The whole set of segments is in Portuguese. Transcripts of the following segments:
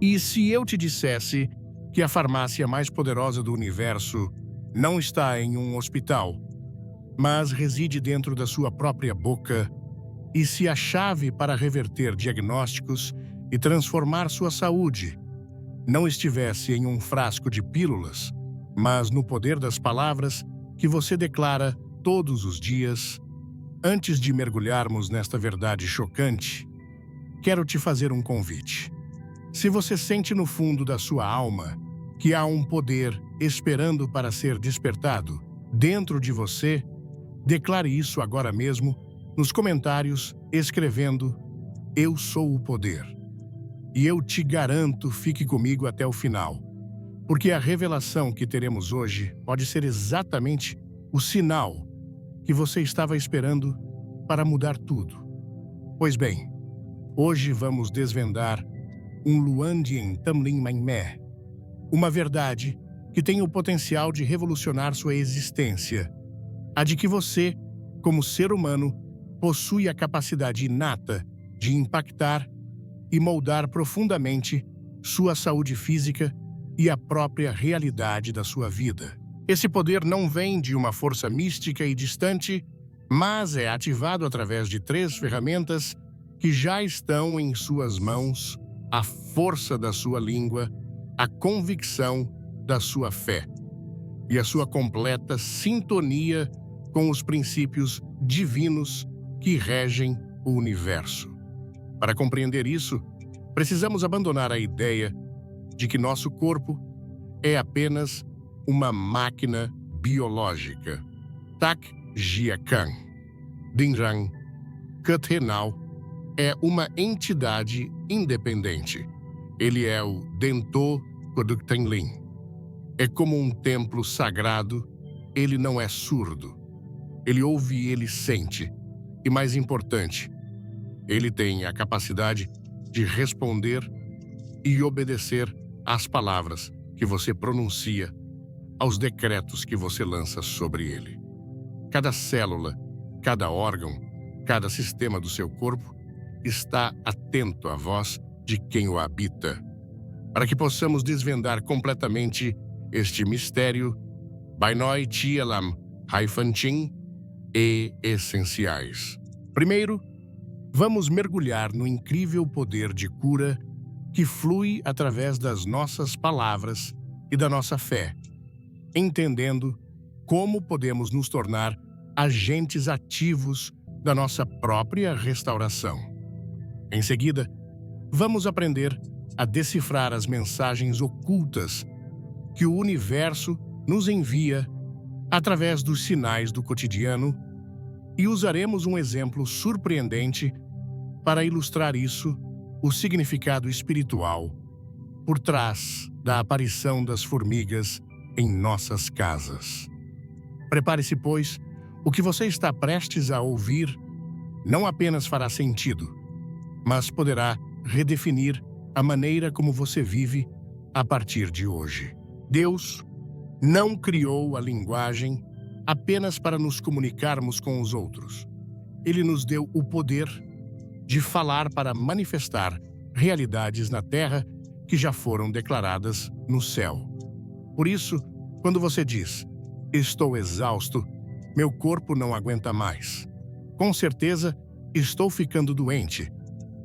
E se eu te dissesse que a farmácia mais poderosa do universo não está em um hospital, mas reside dentro da sua própria boca, e se a chave para reverter diagnósticos e transformar sua saúde não estivesse em um frasco de pílulas, mas no poder das palavras que você declara todos os dias? Antes de mergulharmos nesta verdade chocante, quero te fazer um convite. Se você sente no fundo da sua alma que há um poder esperando para ser despertado dentro de você, declare isso agora mesmo nos comentários, escrevendo: "Eu sou o poder". E eu te garanto, fique comigo até o final, porque a revelação que teremos hoje pode ser exatamente o sinal que você estava esperando para mudar tudo. Pois bem, hoje vamos desvendar um Luan Dien Tamlin Mainmé, uma verdade que tem o potencial de revolucionar sua existência, a de que você, como ser humano, possui a capacidade inata de impactar e moldar profundamente sua saúde física e a própria realidade da sua vida. Esse poder não vem de uma força mística e distante, mas é ativado através de 3 ferramentas que já estão em suas mãos: a força da sua língua, a convicção da sua fé e a sua completa sintonia com os princípios divinos que regem o universo. Para compreender isso, precisamos abandonar a ideia de que nosso corpo é apenas uma máquina biológica. Tak Gia Kang Dinrang Kathenau é uma entidade independente. Ele é o Dento Koduk Tenlin. É como um templo sagrado. Ele não é surdo. Ele ouve e ele sente. E mais importante, ele tem a capacidade de responder e obedecer às palavras que você pronuncia, aos decretos que você lança sobre ele. Cada célula, cada órgão, cada sistema do seu corpo está atento à voz de quem o habita. Para que possamos desvendar completamente este mistério, Bainoi Chielam Haifanchin e essenciais. Primeiro, vamos mergulhar no incrível poder de cura que flui através das nossas palavras e da nossa fé, entendendo como podemos nos tornar agentes ativos da nossa própria restauração. Em seguida, vamos aprender a decifrar as mensagens ocultas que o universo nos envia através dos sinais do cotidiano, e usaremos um exemplo surpreendente para ilustrar isso, o significado espiritual por trás da aparição das formigas em nossas casas. Prepare-se, pois, o que você está prestes a ouvir não apenas fará sentido, mas poderá redefinir a maneira como você vive a partir de hoje. Deus não criou a linguagem apenas para nos comunicarmos com os outros. Ele nos deu o poder de falar para manifestar realidades na Terra que já foram declaradas no céu. Por isso, quando você diz: "Estou exausto, meu corpo não aguenta mais", com certeza, estou ficando doente,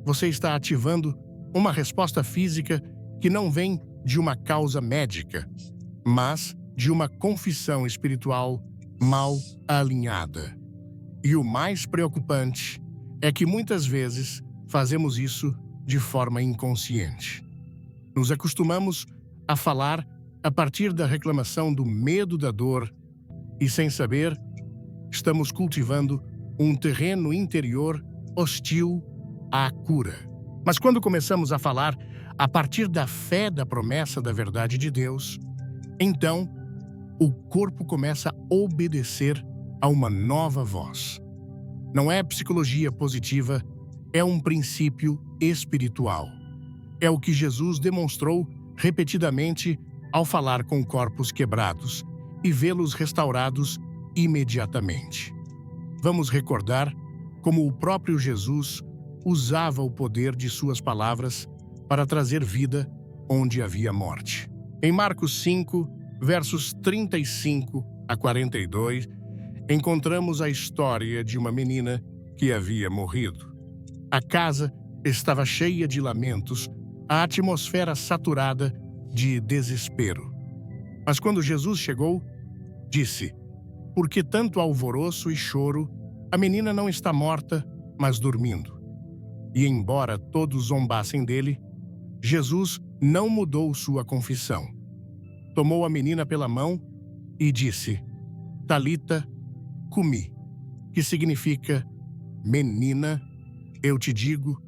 você está ativando uma resposta física que não vem de uma causa médica, mas de uma confissão espiritual mal alinhada. E o mais preocupante é que muitas vezes fazemos isso de forma inconsciente. Nos acostumamos a falar a partir da reclamação do medo da dor e, sem saber, estamos cultivando um terreno interior hostil à cura. Mas quando começamos a falar a partir da fé da promessa da verdade de Deus, então o corpo começa a obedecer a uma nova voz. Não é psicologia positiva, é um princípio espiritual. É o que Jesus demonstrou repetidamente ao falar com corpos quebrados e vê-los restaurados imediatamente. Vamos recordar como o próprio Jesus usava o poder de suas palavras para trazer vida onde havia morte. Em Marcos 5, versos 35 a 42, encontramos a história de uma menina que havia morrido. A casa estava cheia de lamentos, a atmosfera saturada de desespero. Mas quando Jesus chegou, disse: "Por que tanto alvoroço e choro? A menina não está morta, mas dormindo." E embora todos zombassem dele, Jesus não mudou sua confissão. Tomou a menina pela mão e disse: "Talita cumi", que significa: "Menina, eu te digo,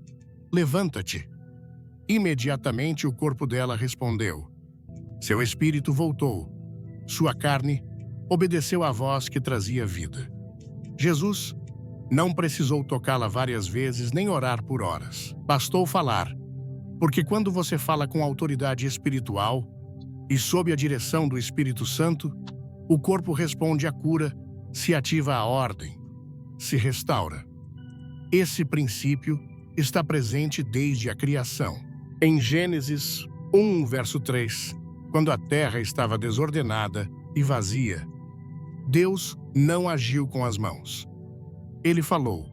levanta-te." Imediatamente o corpo dela respondeu. Seu espírito voltou. Sua carne obedeceu à voz que trazia vida. Jesus não precisou tocá-la várias vezes nem orar por horas. Bastou falar, porque quando você fala com autoridade espiritual e sob a direção do Espírito Santo, o corpo responde à cura, se ativa a ordem, se restaura. Esse princípio está presente desde a criação. Em Gênesis 1, verso 3, quando a terra estava desordenada e vazia, Deus não agiu com as mãos. Ele falou: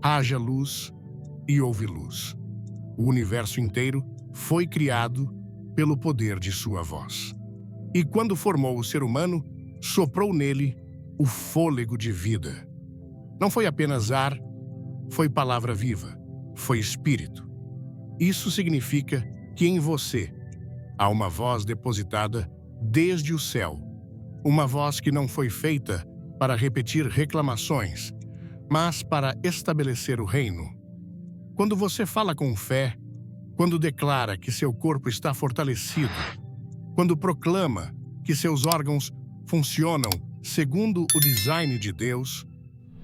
"Haja luz", e houve luz. O universo inteiro foi criado pelo poder de sua voz. E quando formou o ser humano, soprou nele o fôlego de vida. Não foi apenas ar, foi palavra viva, foi espírito. Isso significa que em você há uma voz depositada desde o céu, uma voz que não foi feita para repetir reclamações, mas para estabelecer o reino. Quando você fala com fé, quando declara que seu corpo está fortalecido, quando proclama que seus órgãos funcionam segundo o design de Deus,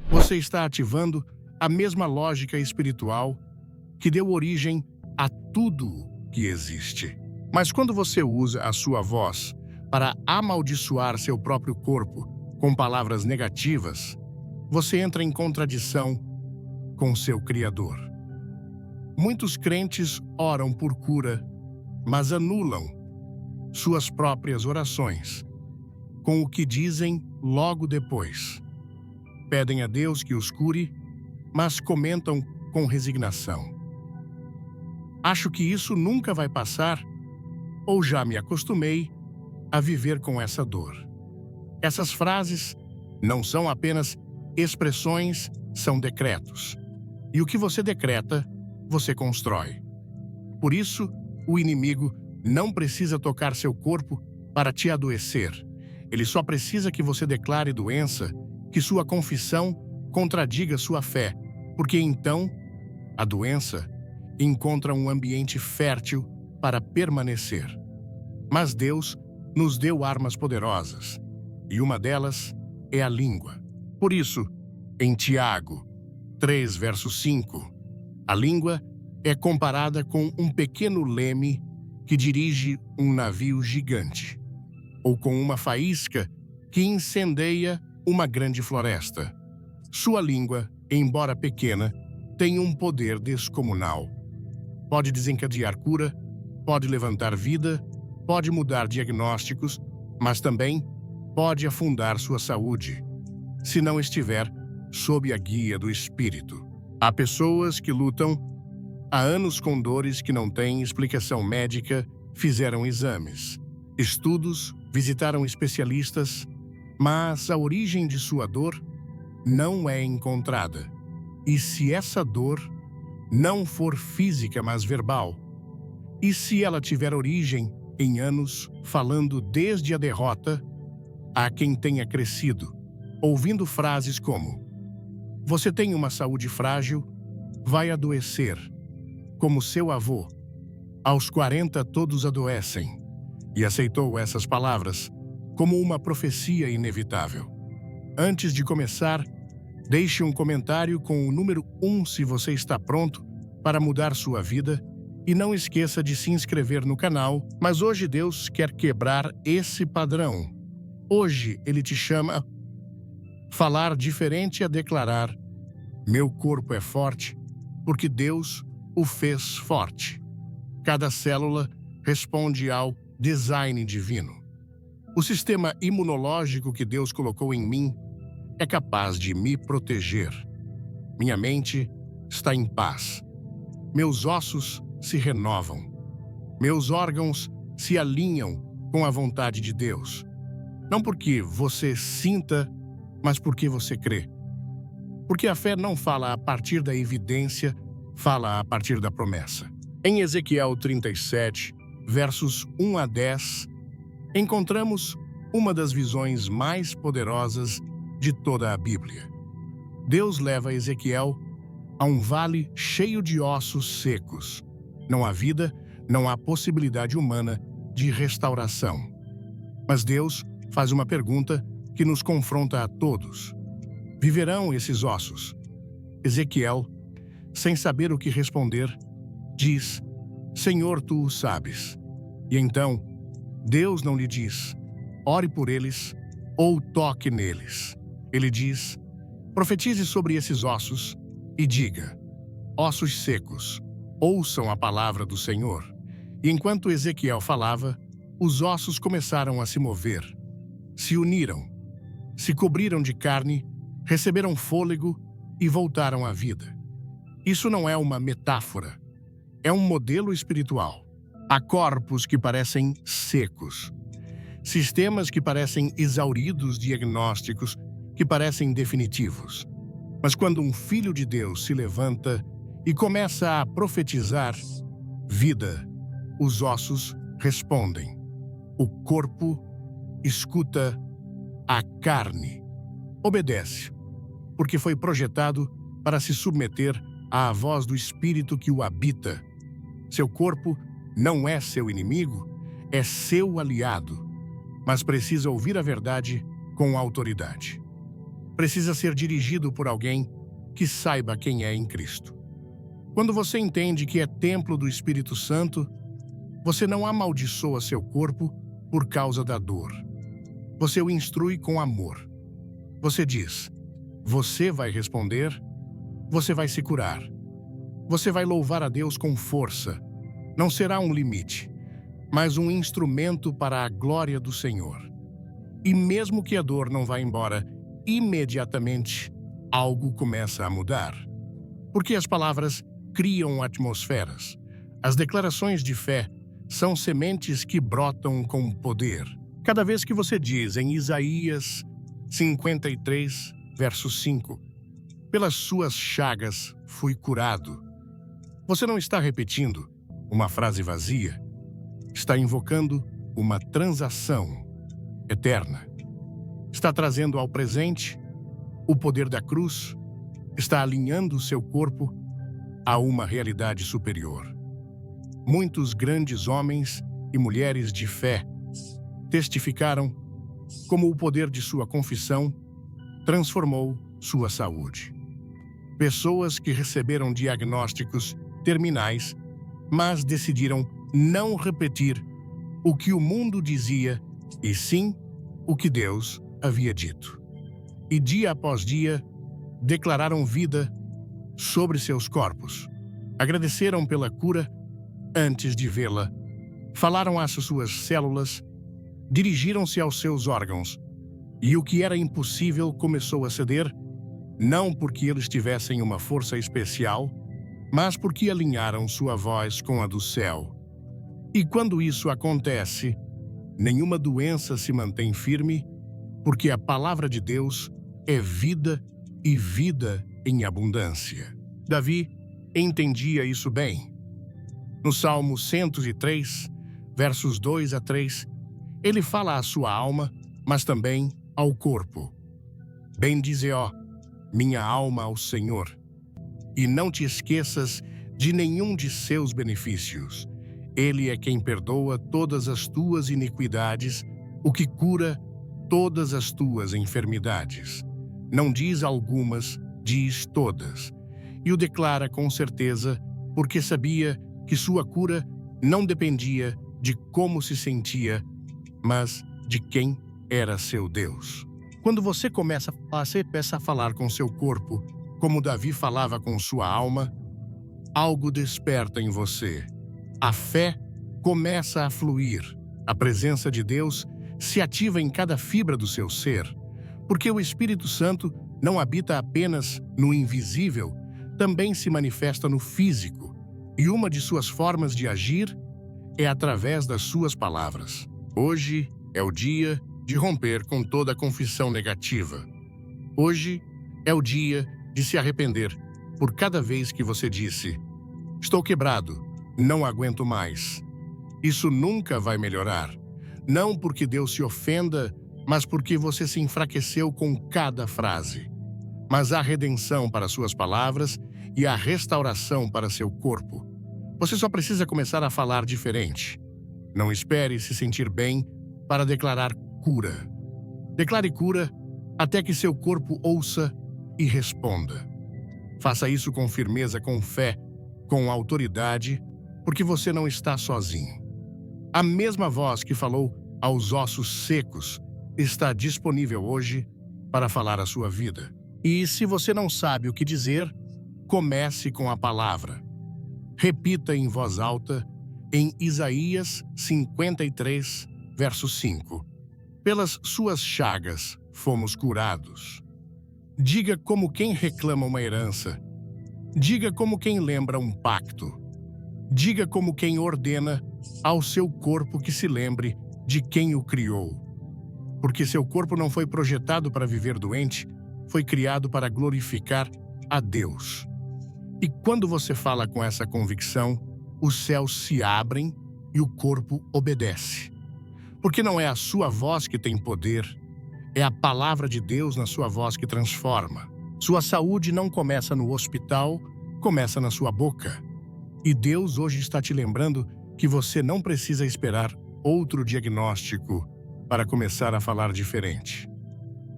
você está ativando a mesma lógica espiritual que deu origem a tudo que existe. Mas quando você usa a sua voz para amaldiçoar seu próprio corpo com palavras negativas, você entra em contradição com seu Criador. Muitos crentes oram por cura, mas anulam suas próprias orações com o que dizem logo depois. Pedem a Deus que os cure, mas comentam com resignação: "Acho que isso nunca vai passar, ou já me acostumei a viver com essa dor." Essas frases não são apenas expressões, são decretos. E o que você decreta, você constrói. Por isso, o inimigo não precisa tocar seu corpo para te adoecer. Ele só precisa que você declare doença, que sua confissão contradiga sua fé, porque então a doença encontra um ambiente fértil para permanecer. Mas Deus nos deu armas poderosas, e uma delas é a língua. Por isso, em Tiago 3, verso 5, a língua é comparada com um pequeno leme que dirige um navio gigante, ou com uma faísca que incendeia uma grande floresta. Sua língua, embora pequena, tem um poder descomunal. Pode desencadear cura, pode levantar vida, pode mudar diagnósticos, mas também pode afundar sua saúde, se não estiver sob a guia do Espírito. Há pessoas que lutam há anos com dores que não têm explicação médica, fizeram exames, estudos, visitaram especialistas, mas a origem de sua dor não é encontrada. E se essa dor não for física, mas verbal? E se ela tiver origem em anos, falando desde a derrota, há quem tenha crescido, ouvindo frases como: "Você tem uma saúde frágil, vai adoecer", como seu avô. Aos 40 todos adoecem, e aceitou essas palavras como uma profecia inevitável. Antes de começar, deixe um comentário com o número 1 se você está pronto para mudar sua vida, e não esqueça de se inscrever no canal. Mas hoje Deus quer quebrar esse padrão. Hoje Ele te chama a falar diferente, a declarar: "Meu corpo é forte, porque Deus o fez forte." Cada célula responde ao design divino. O sistema imunológico que Deus colocou em mim é capaz de me proteger. Minha mente está em paz. Meus ossos se renovam. Meus órgãos se alinham com a vontade de Deus. Não porque você sinta, mas porque você crê. Porque a fé não fala a partir da evidência, fala a partir da promessa. Em Ezequiel 37, versos 1 a 10, encontramos uma das visões mais poderosas de toda a Bíblia. Deus leva Ezequiel a um vale cheio de ossos secos. Não há vida, não há possibilidade humana de restauração. Mas Deus faz uma pergunta que nos confronta a todos. Viverão esses ossos? Ezequiel, sem saber o que responder, diz: Senhor, tu o sabes. E então, Deus não lhe diz: ore por eles ou toque neles. Ele diz: profetize sobre esses ossos e diga: ossos secos, ouçam a palavra do Senhor. E enquanto Ezequiel falava, os ossos começaram a se mover, se uniram, se cobriram de carne, receberam fôlego e voltaram à vida. Isso não é uma metáfora, é um modelo espiritual. Há corpos que parecem secos, sistemas que parecem exauridos, diagnósticos que parecem definitivos. Mas quando um filho de Deus se levanta e começa a profetizar vida, os ossos respondem. O corpo escuta, a carne obedece, porque foi projetado para se submeter à voz do Espírito que o habita. Seu corpo não é seu inimigo, é seu aliado, mas precisa ouvir a verdade com autoridade. Precisa ser dirigido por alguém que saiba quem é em Cristo. Quando você entende que é templo do Espírito Santo, você não amaldiçoa seu corpo por causa da dor. Você o instrui com amor. Você diz: você vai responder, você vai se curar. Você vai louvar a Deus com força. Não será um limite, mas um instrumento para a glória do Senhor. E mesmo que a dor não vá embora, imediatamente algo começa a mudar. Porque as palavras criam atmosferas. As declarações de fé são sementes que brotam com poder. Cada vez que você diz em Isaías 53, verso 5, pelas suas chagas fui curado, você não está repetindo uma frase vazia, está invocando uma transação eterna. Está trazendo ao presente o poder da cruz, está alinhando seu corpo a uma realidade superior. Muitos grandes homens e mulheres de fé testificaram como o poder de sua confissão transformou sua saúde. Pessoas que receberam diagnósticos terminais, mas decidiram não repetir o que o mundo dizia, e sim o que Deus havia dito. E dia após dia, declararam vida sobre seus corpos. Agradeceram pela cura antes de vê-la. Falaram às suas células, dirigiram-se aos seus órgãos. E o que era impossível começou a ceder, não porque eles tivessem uma força especial, mas porque alinharam sua voz com a do céu. E quando isso acontece, nenhuma doença se mantém firme, porque a palavra de Deus é vida e vida em abundância. Davi entendia isso bem. No Salmo 103, versos 2 a 3, ele fala à sua alma, mas também ao corpo. Bendize, ó, minha alma ao Senhor, e não te esqueças de nenhum de seus benefícios. Ele é quem perdoa todas as tuas iniquidades, o que cura todas as tuas enfermidades. Não diz algumas, diz todas. E o declara com certeza, porque sabia que sua cura não dependia de como se sentia, mas de quem era seu Deus. Quando você começa a falar com seu corpo, como Davi falava com sua alma, algo desperta em você. A fé começa a fluir. A presença de Deus se ativa em cada fibra do seu ser, porque o Espírito Santo não habita apenas no invisível, também se manifesta no físico, e uma de suas formas de agir é através das suas palavras. Hoje é o dia de romper com toda confissão negativa. Hoje é o dia de se arrepender por cada vez que você disse: "Estou quebrado, não aguento mais." Isso nunca vai melhorar. Não porque Deus se ofenda, mas porque você se enfraqueceu com cada frase. Mas há redenção para suas palavras e há restauração para seu corpo. Você só precisa começar a falar diferente. Não espere se sentir bem para declarar cura. Declare cura até que seu corpo ouça e responda. Faça isso com firmeza, com fé, com autoridade, porque você não está sozinho. A mesma voz que falou aos ossos secos está disponível hoje para falar a sua vida. E se você não sabe o que dizer, comece com a palavra. Repita em voz alta em Isaías 53, verso 5. Pelas suas chagas fomos curados. Diga como quem reclama uma herança. Diga como quem lembra um pacto. Diga como quem ordena ao seu corpo que se lembre de quem o criou. Porque seu corpo não foi projetado para viver doente, foi criado para glorificar a Deus. E quando você fala com essa convicção, os céus se abrem e o corpo obedece. Porque não é a sua voz que tem poder, é a palavra de Deus na sua voz que transforma. Sua saúde não começa no hospital, começa na sua boca. E Deus hoje está te lembrando que você não precisa esperar outro diagnóstico para começar a falar diferente.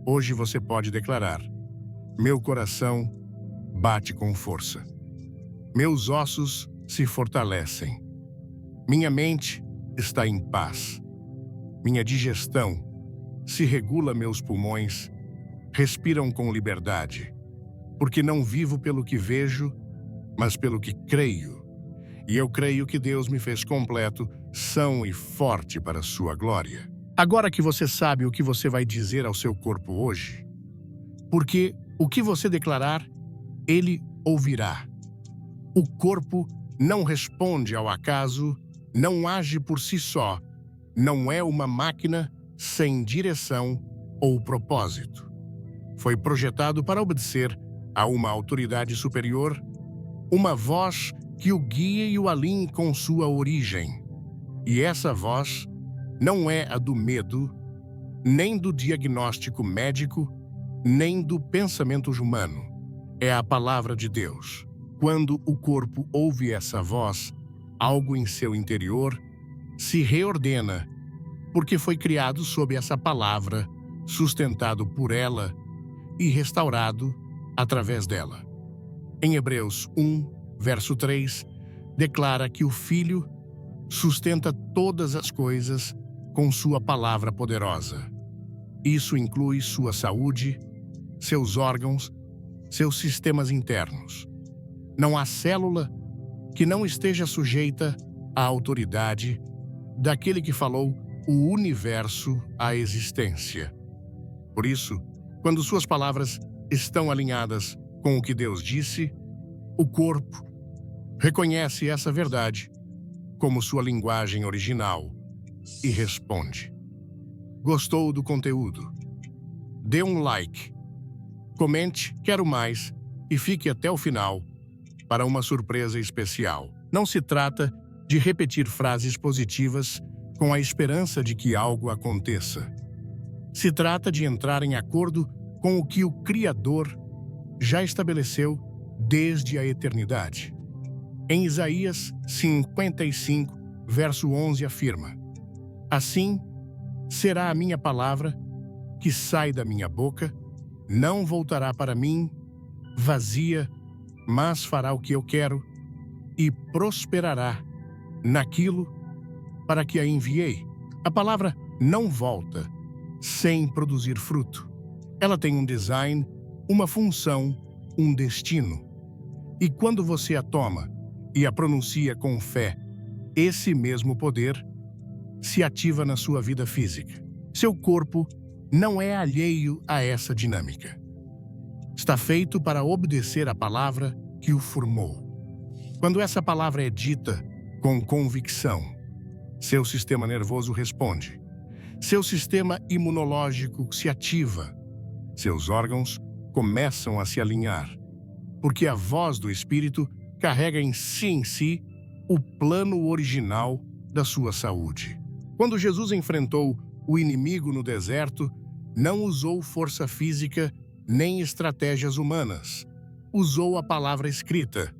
Hoje você pode declarar: meu coração bate com força. Meus ossos se fortalecem. Minha mente está em paz. Minha digestão se regula, meus pulmões respiram com liberdade. Porque não vivo pelo que vejo, mas pelo que creio. E eu creio que Deus me fez completo, são e forte para a sua glória. Agora que você sabe o que você vai dizer ao seu corpo hoje, porque o que você declarar, ele ouvirá. O corpo não responde ao acaso, não age por si só, não é uma máquina sem direção ou propósito. Foi projetado para obedecer a uma autoridade superior, uma voz que o guie e o alinhe com sua origem. E essa voz não é a do medo, nem do diagnóstico médico, nem do pensamento humano. É a palavra de Deus. Quando o corpo ouve essa voz, algo em seu interior se reordena, porque foi criado sob essa palavra, sustentado por ela e restaurado através dela. Em Hebreus 1, verso 3, declara que o Filho sustenta todas as coisas com sua palavra poderosa. Isso inclui sua saúde, seus órgãos, seus sistemas internos. Não há célula que não esteja sujeita à autoridade daquele que falou o universo à existência. Por isso, quando suas palavras estão alinhadas com o que Deus disse, o corpo reconhece essa verdade como sua linguagem original e responde. Gostou do conteúdo? Dê um like, comente "quero mais" e fique até o final para uma surpresa especial. Não se trata de repetir frases positivas com a esperança de que algo aconteça. Se trata de entrar em acordo com o que o Criador já estabeleceu desde a eternidade. Em Isaías 55, verso 11 afirma: assim será a minha palavra que sai da minha boca, não voltará para mim vazia, mas fará o que eu quero e prosperará naquilo para que a enviei. A palavra não volta sem produzir fruto. Ela tem um design, uma função, um destino. E quando você a toma e a pronuncia com fé, esse mesmo poder se ativa na sua vida física. Seu corpo não é alheio a essa dinâmica. Está feito para obedecer à palavra que o formou. Quando essa palavra é dita com convicção, seu sistema nervoso responde. Seu sistema imunológico se ativa. Seus órgãos começam a se alinhar, porque a voz do Espírito carrega em si o plano original da sua saúde. Quando Jesus enfrentou o inimigo no deserto, não usou força física nem estratégias humanas. Usou a palavra escrita.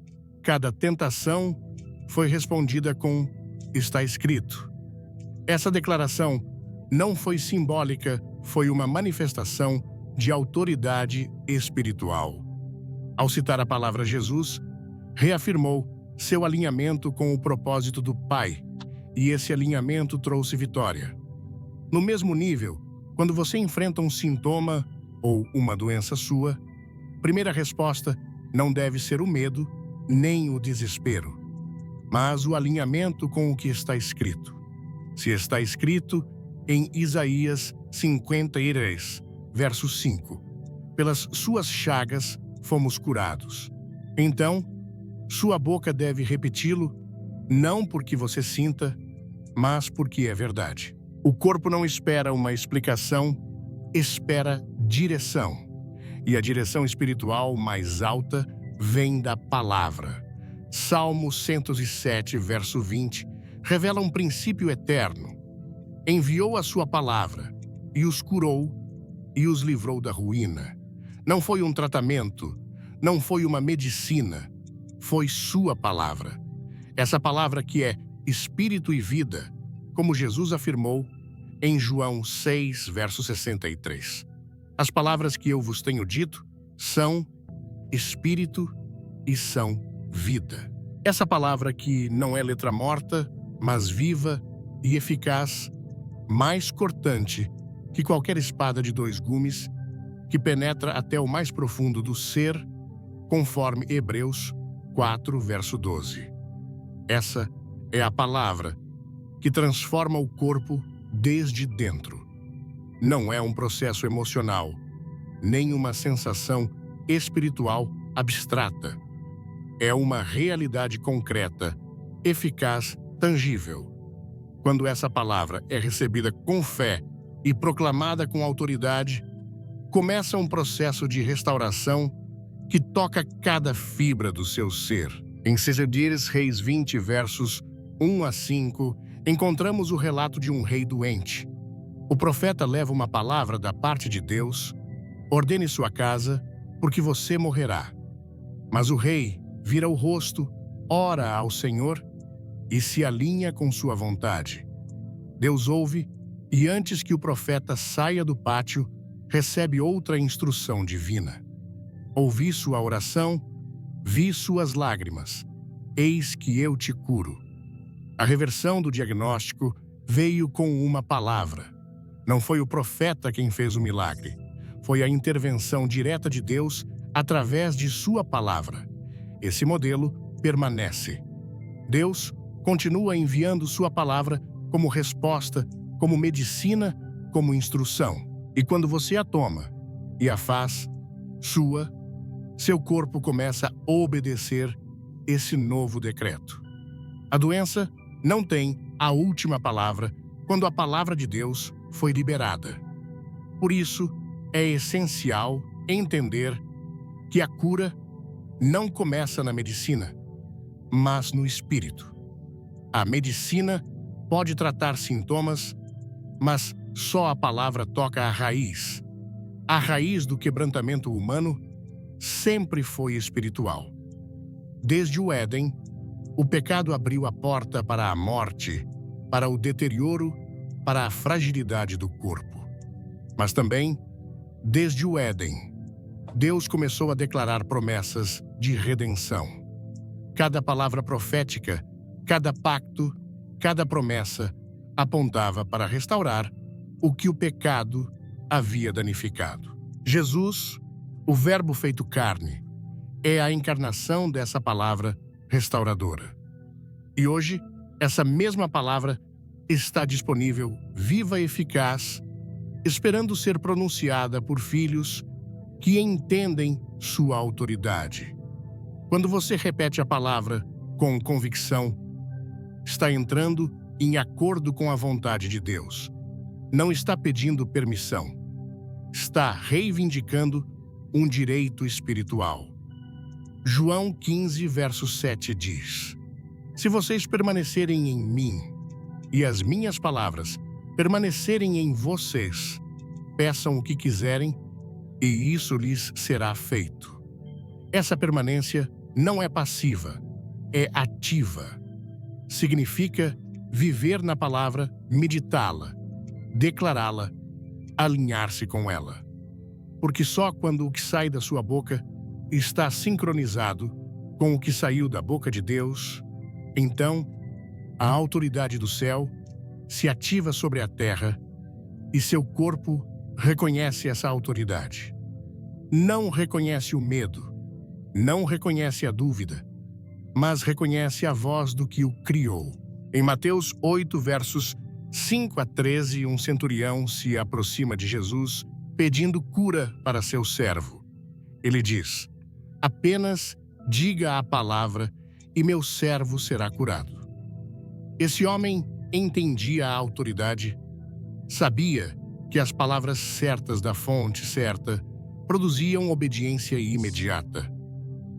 Cada tentação foi respondida com "está escrito". Essa declaração não foi simbólica, foi uma manifestação de autoridade espiritual. Ao citar a palavra Jesus, reafirmou seu alinhamento com o propósito do Pai, e esse alinhamento trouxe vitória. No mesmo nível, quando você enfrenta um sintoma ou uma doença sua, primeira resposta não deve ser o medo nem o desespero, mas o alinhamento com o que está escrito. Se está escrito em Isaías 53, verso 5, pelas suas chagas fomos curados. Então, sua boca deve repeti-lo, não porque você sinta, mas porque é verdade. O corpo não espera uma explicação, espera direção. E a direção espiritual mais alta vem da palavra. Salmo 107, verso 20, revela um princípio eterno. Enviou a sua palavra, e os curou, e os livrou da ruína. Não foi um tratamento, não foi uma medicina, foi sua palavra. Essa palavra que é espírito e vida, como Jesus afirmou em João 6, verso 63. As palavras que eu vos tenho dito são espírito e são vida. Essa palavra que não é letra morta, mas viva e eficaz, mais cortante que qualquer espada de 2 gumes, que penetra até o mais profundo do ser, conforme Hebreus 4, verso 12. Essa é a palavra que transforma o corpo desde dentro. Não é um processo emocional, nem uma sensação espiritual abstrata. É uma realidade concreta, eficaz, tangível. Quando essa palavra é recebida com fé e proclamada com autoridade, começa um processo de restauração que toca cada fibra do seu ser. Em 2 Reis 20, versos 1 a 5, encontramos o relato de um rei doente. O profeta leva uma palavra da parte de Deus: ordene sua casa, porque você morrerá. Mas o rei vira o rosto, ora ao Senhor e se alinha com sua vontade. Deus ouve e, antes que o profeta saia do pátio, recebe outra instrução divina. Ouvi sua oração, vi suas lágrimas. Eis que eu te curo. A reversão do diagnóstico veio com uma palavra. Não foi o profeta quem fez o milagre. Foi a intervenção direta de Deus através de sua palavra. Esse modelo permanece. Deus continua enviando sua palavra como resposta, como medicina, como instrução. E quando você a toma e a faz sua, seu corpo começa a obedecer esse novo decreto. A doença não tem a última palavra quando a palavra de Deus foi liberada. Por isso, é essencial entender que a cura não começa na medicina, mas no espírito. A medicina pode tratar sintomas, mas só a palavra toca a raiz. A raiz do quebrantamento humano sempre foi espiritual. Desde o Éden, o pecado abriu a porta para a morte, para o deterioro, para a fragilidade do corpo. Mas também, desde o Éden, Deus começou a declarar promessas de redenção. Cada palavra profética, cada pacto, cada promessa apontava para restaurar o que o pecado havia danificado. Jesus, o Verbo feito carne, é a encarnação dessa palavra restauradora. E hoje, Essa mesma palavra está disponível, viva e eficaz, esperando ser pronunciada por filhos que entendem sua autoridade. Quando você repete a palavra com convicção, está entrando em acordo com a vontade de Deus. Não está pedindo permissão. Está reivindicando um direito espiritual. João 15, verso 7 diz: Se vocês permanecerem em mim e as minhas palavras permanecerem em vocês, peçam o que quiserem e isso lhes será feito. Essa permanência não é passiva, é ativa. Significa viver na palavra, meditá-la, declará-la, alinhar-se com ela. Porque só quando o que sai da sua boca está sincronizado com o que saiu da boca de Deus, então a autoridade do céu se ativa sobre a terra e seu corpo reconhece essa autoridade. Não reconhece o medo, não reconhece a dúvida, mas reconhece a voz do que o criou. Em Mateus 8, versos 5 a 13, um centurião se aproxima de Jesus pedindo cura para seu servo. Ele diz: apenas diga a palavra e meu servo será curado. Esse homem entendia a autoridade, sabia que as palavras certas da fonte certa produziam obediência imediata.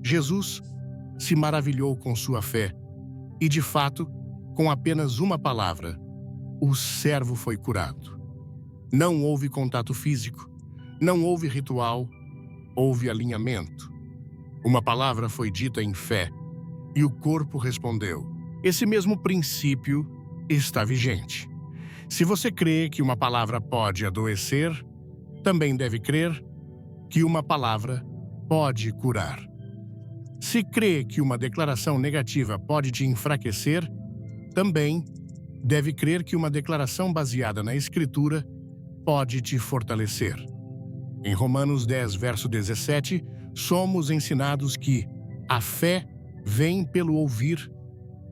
Jesus se maravilhou com sua fé e, de fato, com apenas uma palavra, o servo foi curado. Não houve contato físico, não houve ritual, houve alinhamento. Uma palavra foi dita em fé e o corpo respondeu. Esse mesmo princípio está vigente. Se você crê que uma palavra pode adoecer, também deve crer que uma palavra pode curar. Se crê que uma declaração negativa pode te enfraquecer, também deve crer que uma declaração baseada na Escritura pode te fortalecer. Em Romanos 10, verso 17, somos ensinados que a fé vem pelo ouvir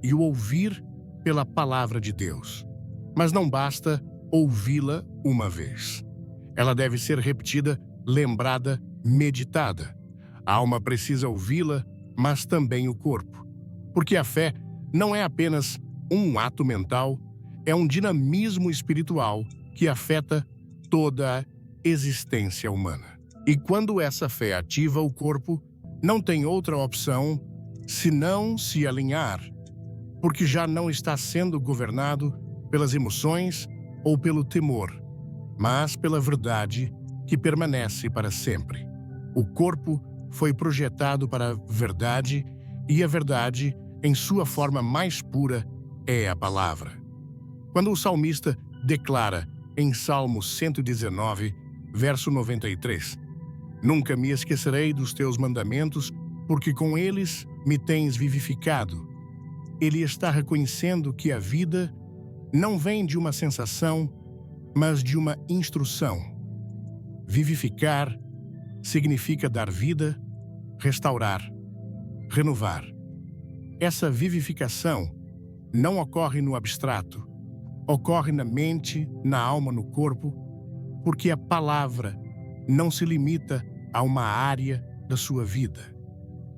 e o ouvir pela palavra de Deus. Mas não basta ouvi-la uma vez. Ela deve ser repetida, lembrada, meditada. A alma precisa ouvi-la, mas também o corpo. Porque a fé não é apenas um ato mental, é um dinamismo espiritual que afeta toda a existência humana. E quando essa fé ativa o corpo, não tem outra opção senão se alinhar, porque já não está sendo governado pelas emoções ou pelo temor, mas pela verdade que permanece para sempre. O corpo foi projetado para a verdade e a verdade, em sua forma mais pura, é a palavra. Quando o salmista declara em Salmo 119, verso 93, Nunca me esquecerei dos teus mandamentos, porque com eles me tens vivificado. Ele está reconhecendo que a vida não vem de uma sensação, mas de uma instrução. Vivificar significa dar vida, restaurar, renovar. Essa vivificação não ocorre no abstrato, ocorre na mente, na alma, no corpo, porque a palavra não se limita a uma área da sua vida.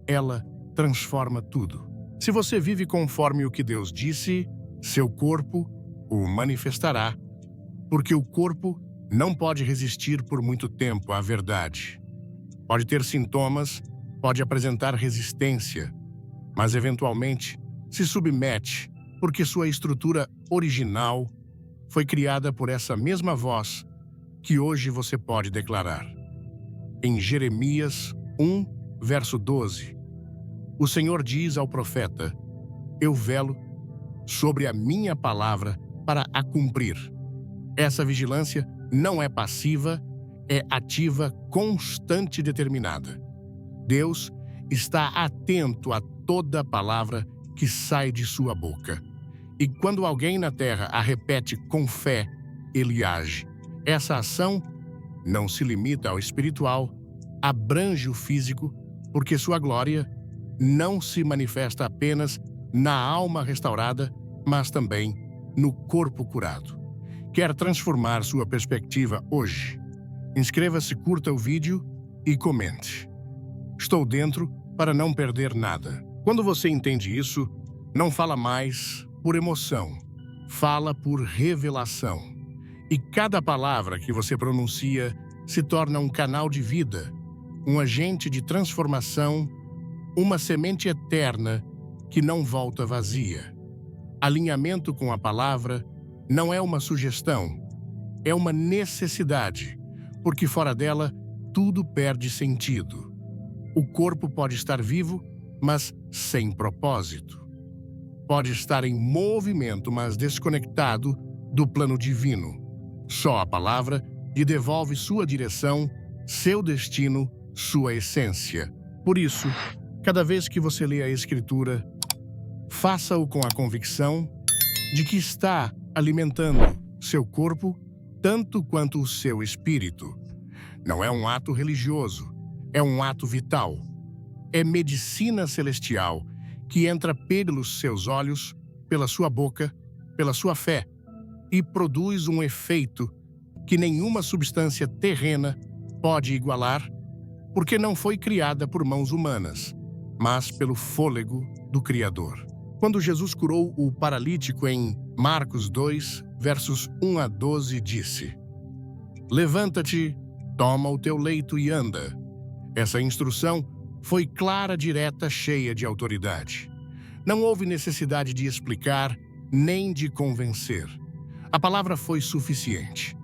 Ela transforma tudo. Se você vive conforme o que Deus disse, seu corpo o manifestará, porque o corpo não pode resistir por muito tempo à verdade. Pode ter sintomas, pode apresentar resistência, mas eventualmente se submete, porque sua estrutura original foi criada por essa mesma voz que hoje você pode declarar. Em Jeremias 1, verso 12, o Senhor diz ao profeta: Eu velo sobre a minha palavra para a cumprir. Essa vigilância não é passiva, é ativa, constante e determinada. Deus está atento a toda palavra que sai de sua boca. E quando alguém na terra a repete com fé, ele age. Essa ação não se limita ao espiritual, abrange o físico, porque sua glória não se manifesta apenas na alma restaurada, mas também no corpo curado. Quer transformar sua perspectiva hoje? Inscreva-se, curta o vídeo e comente. Estou dentro para não perder nada. Quando você entende isso, não fala mais por emoção, fala por revelação. E cada palavra que você pronuncia se torna um canal de vida, um agente de transformação, uma semente eterna que não volta vazia. Alinhamento com a palavra não é uma sugestão, é uma necessidade, porque fora dela tudo perde sentido. O corpo pode estar vivo, mas sem propósito. Pode estar em movimento, mas desconectado do plano divino. Só a palavra lhe devolve sua direção, seu destino, sua essência. Por isso, cada vez que você lê a Escritura, faça-o com a convicção de que está alimentando seu corpo tanto quanto o seu espírito. Não é um ato religioso, é um ato vital. É medicina celestial que entra pelos seus olhos, pela sua boca, pela sua fé e produz um efeito que nenhuma substância terrena pode igualar, porque não foi criada por mãos humanas, mas pelo fôlego do Criador. Quando Jesus curou o paralítico em Marcos 2, versos 1 a 12, disse: "Levanta-te, toma o teu leito e anda." Essa instrução foi clara, direta, cheia de autoridade. Não houve necessidade de explicar, nem de convencer. A palavra foi suficiente.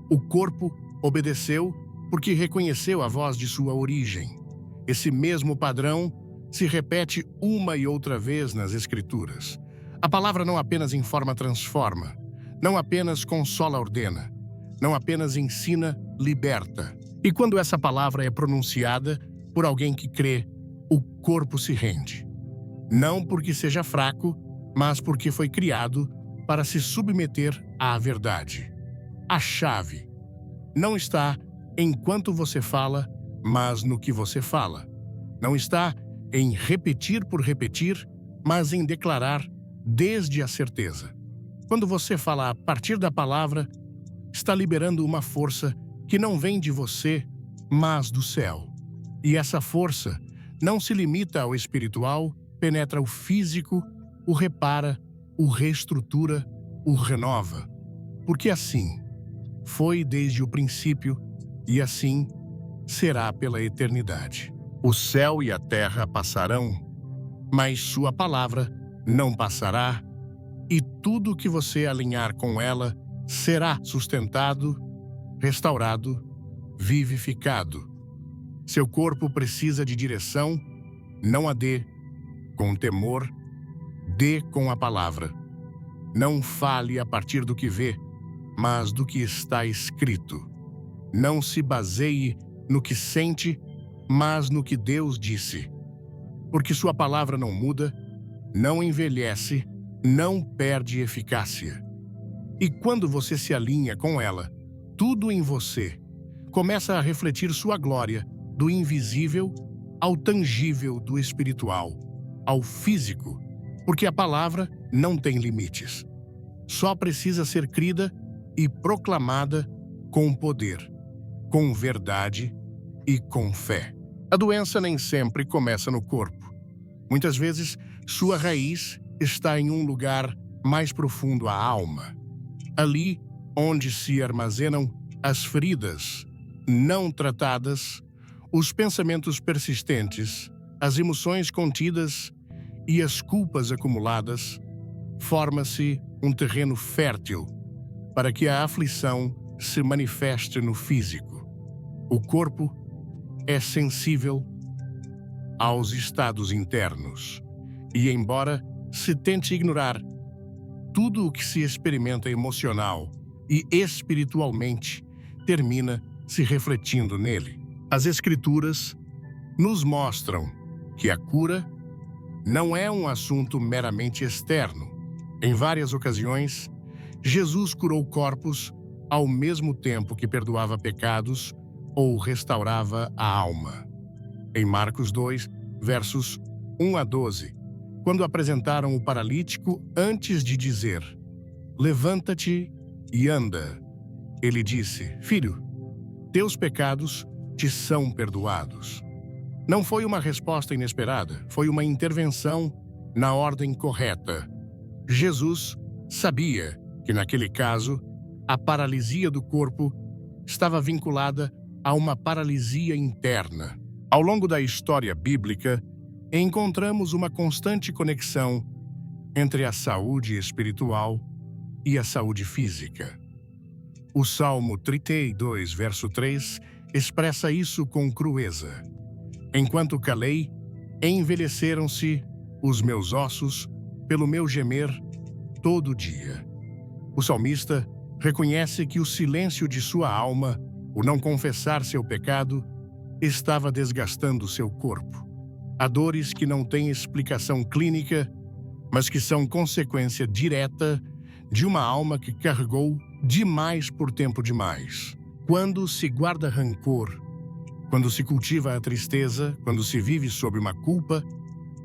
O corpo obedeceu porque reconheceu a voz de sua origem. Esse mesmo padrão se repete uma e outra vez nas Escrituras. A palavra não apenas informa, transforma. Não apenas consola, ordena. Não apenas ensina, liberta. E quando essa palavra é pronunciada por alguém que crê, o corpo se rende. Não porque seja fraco, mas porque foi criado para se submeter à verdade. A chave não está em quanto você fala, mas no que você fala. Não está em repetir por repetir, mas em declarar desde a certeza. Quando você fala a partir da palavra, está liberando uma força que não vem de você, mas do céu. E essa força não se limita ao espiritual, penetra o físico, o repara, o reestrutura, o renova. Porque assim foi desde o princípio e assim será pela eternidade. O céu e a terra passarão, mas sua palavra não passará, e tudo que você alinhar com ela será sustentado, restaurado, vivificado. Seu corpo precisa de direção, não a dê com temor, dê com a palavra. Não fale a partir do que vê, mas do que está escrito. Não se baseie no que sente, mas no que Deus disse. Porque sua palavra não muda, não envelhece, não perde eficácia. E quando você se alinha com ela, tudo em você começa a refletir sua glória, do invisível ao tangível, do espiritual ao físico, porque a palavra não tem limites. Só precisa ser crida e proclamada com poder, com verdade e com fé. A doença nem sempre começa no corpo. Muitas vezes, sua raiz está em um lugar mais profundo, a alma. Ali onde se armazenam as feridas não tratadas, os pensamentos persistentes, as emoções contidas e as culpas acumuladas, forma-se um terreno fértil para que a aflição se manifeste no físico. O corpo é sensível aos estados internos e, embora se tente ignorar, tudo o que se experimenta emocional e espiritualmente termina se refletindo nele. As Escrituras nos mostram que a cura não é um assunto meramente externo. Em várias ocasiões, Jesus curou corpos ao mesmo tempo que perdoava pecados ou restaurava a alma. Em Marcos 2, versos 1 a 12, quando apresentaram o paralítico, antes de dizer: "Levanta-te e anda", ele disse: "Filho, teus pecados te são perdoados." Não foi uma resposta inesperada, foi uma intervenção na ordem correta. Jesus sabia que, naquele caso, a paralisia do corpo estava vinculada a uma paralisia interna. Ao longo da história bíblica, encontramos uma constante conexão entre a saúde espiritual e a saúde física. O Salmo 32, verso 3, expressa isso com crueza. "Enquanto calei, envelheceram-se os meus ossos pelo meu gemer todo dia." O salmista reconhece que o silêncio de sua alma, o não confessar seu pecado, estava desgastando seu corpo. Há dores que não têm explicação clínica, mas que são consequência direta de uma alma que carregou demais por tempo demais. Quando se guarda rancor, quando se cultiva a tristeza, quando se vive sob uma culpa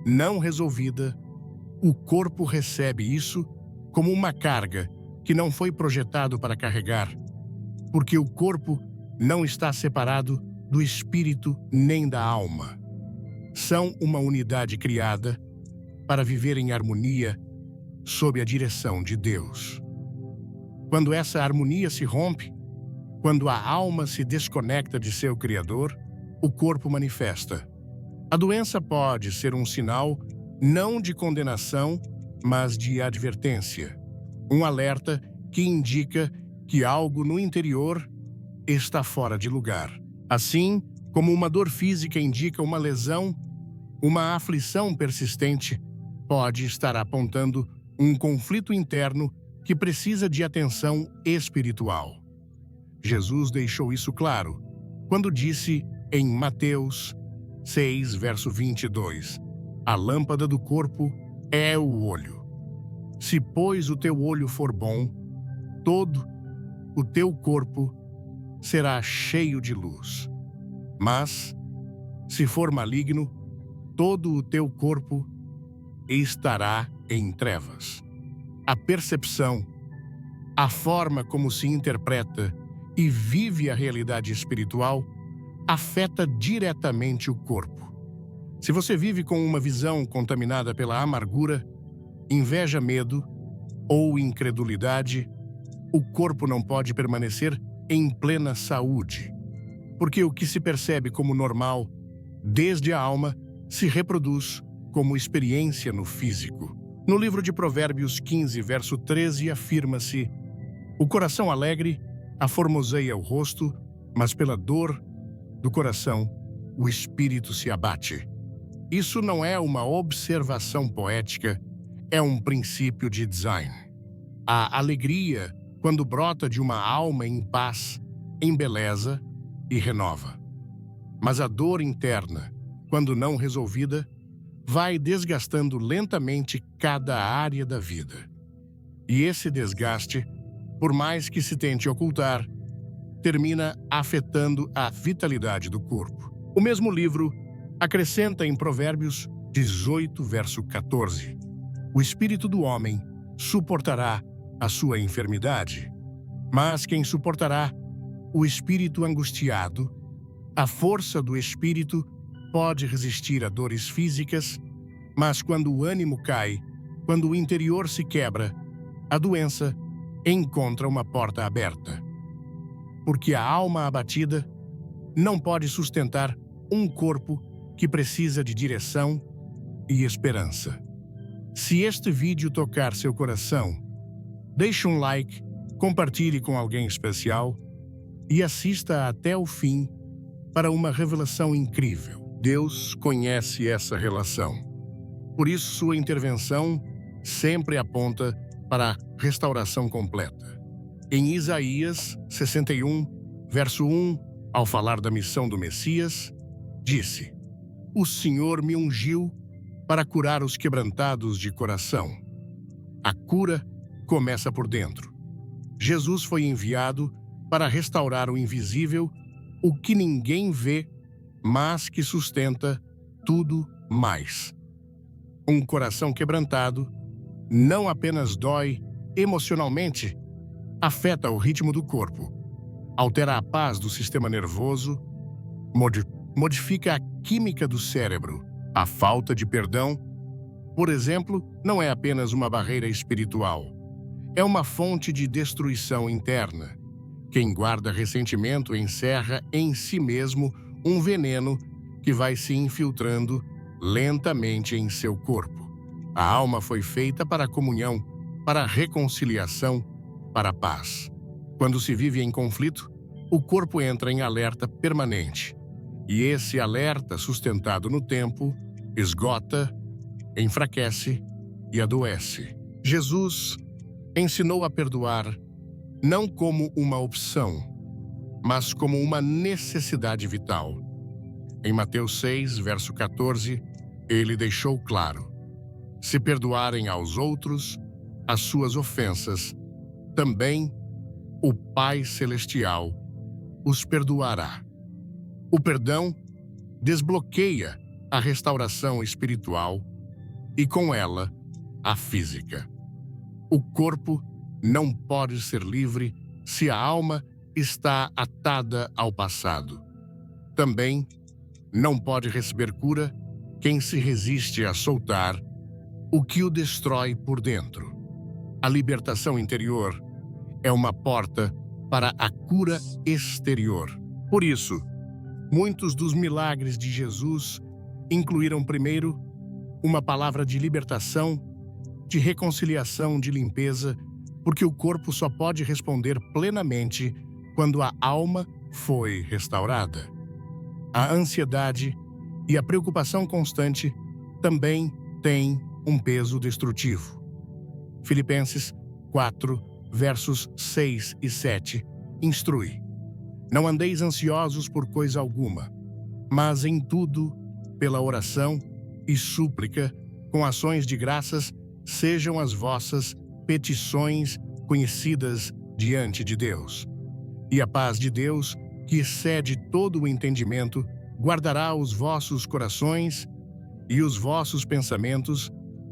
não resolvida, o corpo recebe isso como uma carga que não foi projetado para carregar, porque o corpo não está separado do espírito nem da alma. São uma unidade criada para viver em harmonia sob a direção de Deus. Quando essa harmonia se rompe, quando a alma se desconecta de seu Criador, o corpo manifesta. A doença pode ser um sinal não de condenação, mas de advertência. Um alerta que indica que algo no interior está fora de lugar. Assim como uma dor física indica uma lesão, uma aflição persistente pode estar apontando um conflito interno que precisa de atenção espiritual. Jesus deixou isso claro quando disse em Mateus 6, verso 22, "A lâmpada do corpo é o olho. Se, pois, o teu olho for bom, todo o teu corpo será cheio de luz. Mas, se for maligno, todo o teu corpo estará em trevas." A percepção, a forma como se interpreta e vive a realidade espiritual afeta diretamente o corpo. Se você vive com uma visão contaminada pela amargura, inveja, medo ou incredulidade, o corpo não pode permanecer em plena saúde, porque o que se percebe como normal, desde a alma, se reproduz como experiência no físico. No livro de Provérbios 15, verso 13, afirma-se: "O coração alegre aformoseia o rosto, mas pela dor do coração o espírito se abate." Isso não é uma observação poética, é um princípio de design. A alegria, quando brota de uma alma em paz, embeleza e renova. Mas a dor interna, quando não resolvida, vai desgastando lentamente cada área da vida. E esse desgaste, por mais que se tente ocultar, termina afetando a vitalidade do corpo. O mesmo livro acrescenta em Provérbios 18, verso 14, "O espírito do homem suportará a sua enfermidade, mas quem suportará o espírito angustiado? A força do espírito pode resistir a dores físicas, mas quando o ânimo cai, quando o interior se quebra, a doença encontra uma porta aberta. Porque a alma abatida não pode sustentar um corpo que precisa de direção e esperança." Se este vídeo tocar seu coração, deixe um like, compartilhe com alguém especial e assista até o fim para uma revelação incrível. Deus conhece essa relação. Por isso, sua intervenção sempre aponta para a restauração completa. Em Isaías 61, verso 1, ao falar da missão do Messias, disse: "O Senhor me ungiu para curar os quebrantados de coração." A cura começa por dentro. Jesus foi enviado para restaurar o invisível, o que ninguém vê, mas que sustenta tudo mais. Um coração quebrantado não apenas dói emocionalmente, afeta o ritmo do corpo, altera a paz do sistema nervoso, modifica a química do cérebro. A falta de perdão, por exemplo, não é apenas uma barreira espiritual. É uma fonte de destruição interna. Quem guarda ressentimento encerra em si mesmo um veneno que vai se infiltrando lentamente em seu corpo. A alma foi feita para a comunhão, para a reconciliação, para a paz. Quando se vive em conflito, o corpo entra em alerta permanente. E esse alerta, sustentado no tempo, esgota, enfraquece e adoece. Jesus ensinou a perdoar não como uma opção, mas como uma necessidade vital. Em Mateus 6, verso 14, ele deixou claro: se perdoarem aos outros as suas ofensas, também o Pai Celestial os perdoará. O perdão desbloqueia a restauração espiritual e, com ela, a física. O corpo não pode ser livre se a alma está atada ao passado. Também não pode receber cura quem se resiste a soltar o que o destrói por dentro. A libertação interior é uma porta para a cura exterior. Por isso, muitos dos milagres de Jesus incluíram primeiro uma palavra de libertação, de reconciliação, de limpeza, porque o corpo só pode responder plenamente quando a alma foi restaurada. A ansiedade e a preocupação constante também têm um peso destrutivo. Filipenses 4, versos 6 e 7, instrui: não andeis ansiosos por coisa alguma, mas em tudo, pela oração e súplica, com ações de graças, sejam as vossas petições conhecidas diante de Deus. E a paz de Deus, que excede todo o entendimento, guardará os vossos corações e os vossos pensamentos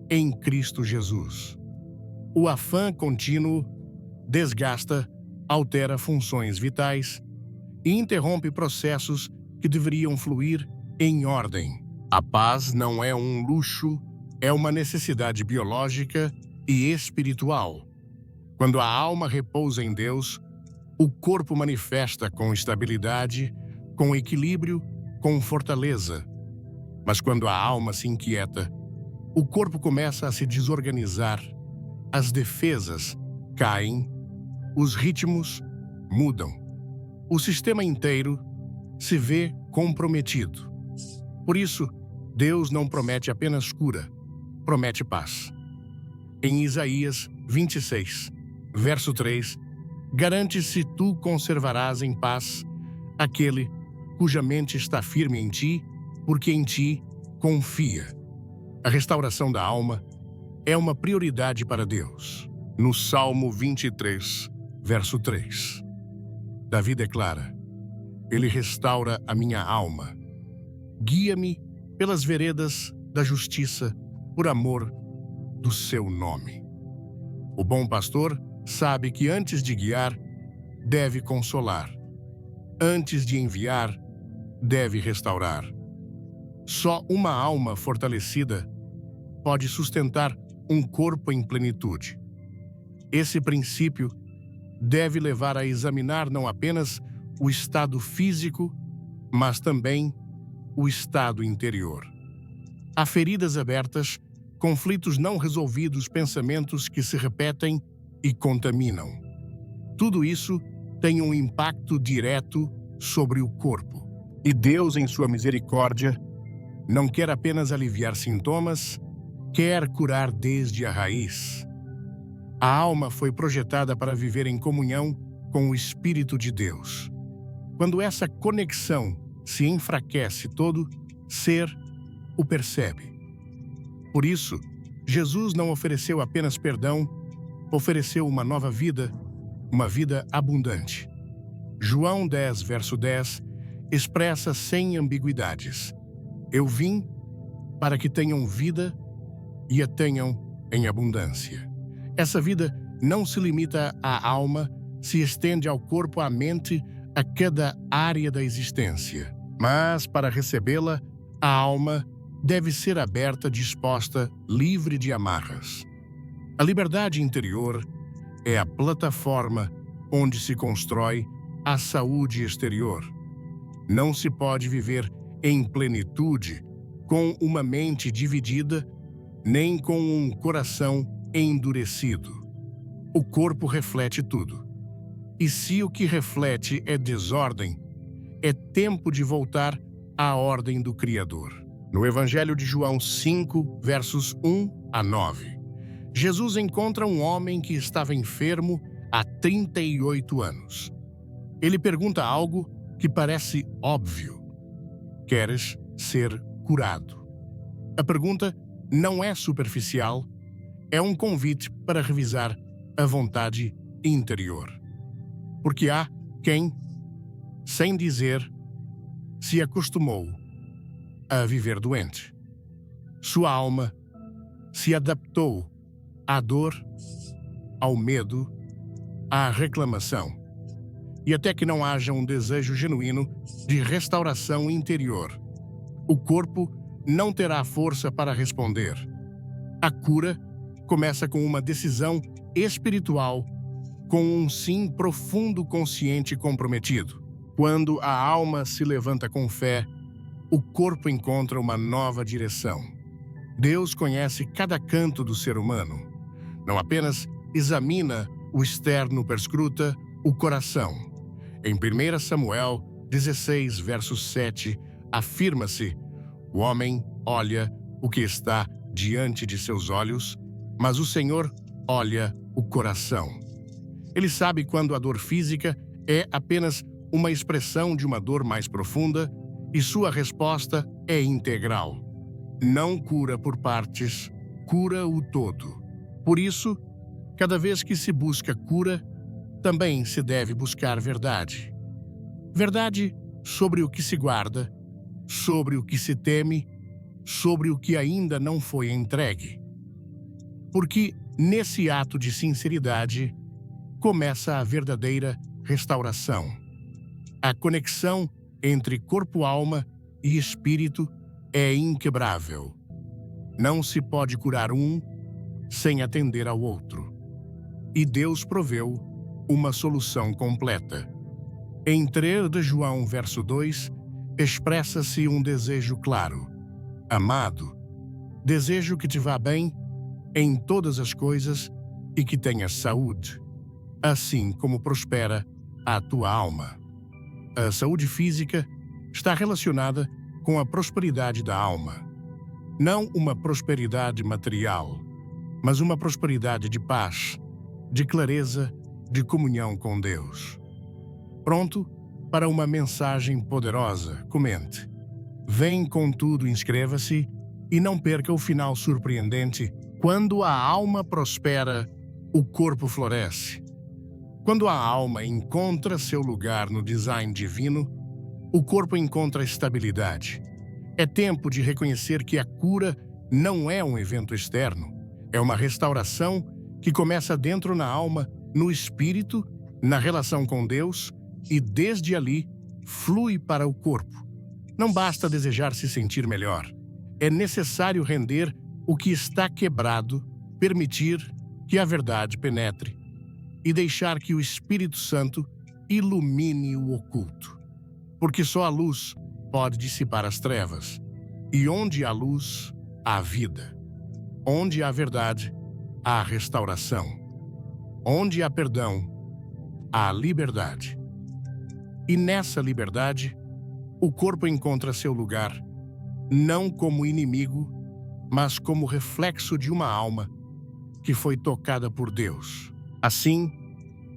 em Cristo Jesus. O afã contínuo desgasta, altera funções vitais e interrompe processos que deveriam fluir em ordem. A paz não é um luxo, é uma necessidade biológica e espiritual. Quando a alma repousa em Deus, o corpo manifesta com estabilidade, com equilíbrio, com fortaleza. Mas quando a alma se inquieta, o corpo começa a se desorganizar, as defesas caem, os ritmos mudam. O sistema inteiro se vê comprometido. Por isso, Deus não promete apenas cura, promete paz. Em Isaías 26, verso 3, garante-se tu conservarás em paz aquele cuja mente está firme em ti, porque em ti confia. A restauração da alma é uma prioridade para Deus. No Salmo 23, verso 3, Davi declara: ele restaura a minha alma. Guia-me pelas veredas da justiça, por amor do seu nome. O bom pastor sabe que antes de guiar, deve consolar. Antes de enviar, deve restaurar. Só uma alma fortalecida pode sustentar um corpo em plenitude. Esse princípio deve levar a examinar não apenas o estado físico, mas também o estado interior. Há feridas abertas, conflitos não resolvidos, pensamentos que se repetem e contaminam. Tudo isso tem um impacto direto sobre o corpo. E Deus, em sua misericórdia, não quer apenas aliviar sintomas, quer curar desde a raiz. A alma foi projetada para viver em comunhão com o Espírito de Deus. Quando essa conexão se enfraquece, todo ser o percebe. Por isso, Jesus não ofereceu apenas perdão, ofereceu uma nova vida, uma vida abundante. João 10, verso 10, expressa sem ambiguidades: eu vim para que tenham vida e a tenham em abundância. Essa vida não se limita à alma, se estende ao corpo, à mente, a cada área da existência. Mas, para recebê-la, a alma deve ser aberta, disposta, livre de amarras. A liberdade interior é a plataforma onde se constrói a saúde exterior. Não se pode viver em plenitude com uma mente dividida, nem com um coração endurecido. O corpo reflete tudo. E se o que reflete é desordem, é tempo de voltar à ordem do Criador. No Evangelho de João 5, versos 1 a 9, Jesus encontra um homem que estava enfermo há 38 anos. Ele pergunta algo que parece óbvio: queres ser curado? A pergunta não é superficial, é um convite para revisar a vontade interior. Porque há quem, sem dizer, se acostumou a viver doente. Sua alma se adaptou à dor, ao medo, à reclamação. E até que não haja um desejo genuíno de restauração interior, o corpo não terá força para responder. A cura começa com uma decisão espiritual, com um sim profundo, consciente e comprometido. Quando a alma se levanta com fé, o corpo encontra uma nova direção. Deus conhece cada canto do ser humano. Não apenas examina o externo, perscruta o coração. Em 1 Samuel 16, verso 7, afirma-se: o homem olha o que está diante de seus olhos, mas o Senhor olha o coração. Ele sabe quando a dor física é apenas uma expressão de uma dor mais profunda e sua resposta é integral. Não cura por partes, cura o todo. Por isso, cada vez que se busca cura, também se deve buscar verdade. Verdade sobre o que se guarda, sobre o que se teme, sobre o que ainda não foi entregue. Porque nesse ato de sinceridade começa a verdadeira restauração. A conexão entre corpo, alma e espírito é inquebrável. Não se pode curar um sem atender ao outro. E Deus proveu uma solução completa. Em 3 de João, verso 2, expressa-se um desejo claro: amado, desejo que te vá bem em todas as coisas e que tenhas saúde, assim como prospera a tua alma. A saúde física está relacionada com a prosperidade da alma. Não uma prosperidade material, mas uma prosperidade de paz, de clareza, de comunhão com Deus. Pronto para uma mensagem poderosa? Comente. Vem, contudo, inscreva-se e não perca o final surpreendente. Quando a alma prospera, o corpo floresce. Quando a alma encontra seu lugar no design divino, o corpo encontra estabilidade. É tempo de reconhecer que a cura não é um evento externo, é uma restauração que começa dentro na alma, no espírito, na relação com Deus e, desde ali, flui para o corpo. Não basta desejar se sentir melhor. É necessário render o que está quebrado, permitir que a verdade penetre e deixar que o Espírito Santo ilumine o oculto. Porque só a luz pode dissipar as trevas. E onde há luz, há vida. Onde há verdade, há restauração. Onde há perdão, há liberdade. E nessa liberdade, o corpo encontra seu lugar, não como inimigo, mas como reflexo de uma alma que foi tocada por Deus. Assim,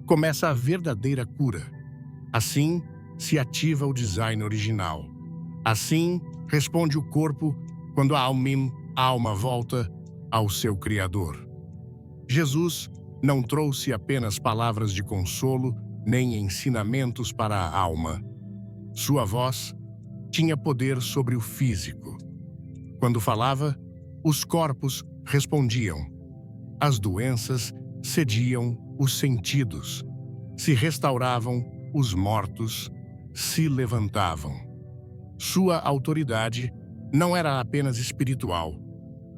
começa a verdadeira cura. Assim, se ativa o design original. Assim, responde o corpo quando a alma volta ao seu Criador. Jesus não trouxe apenas palavras de consolo, nem ensinamentos para a alma. Sua voz tinha poder sobre o físico. Quando falava, os corpos respondiam. As doenças cediam os sentidos. Se restauravam os mortos, se levantavam. Sua autoridade não era apenas espiritual,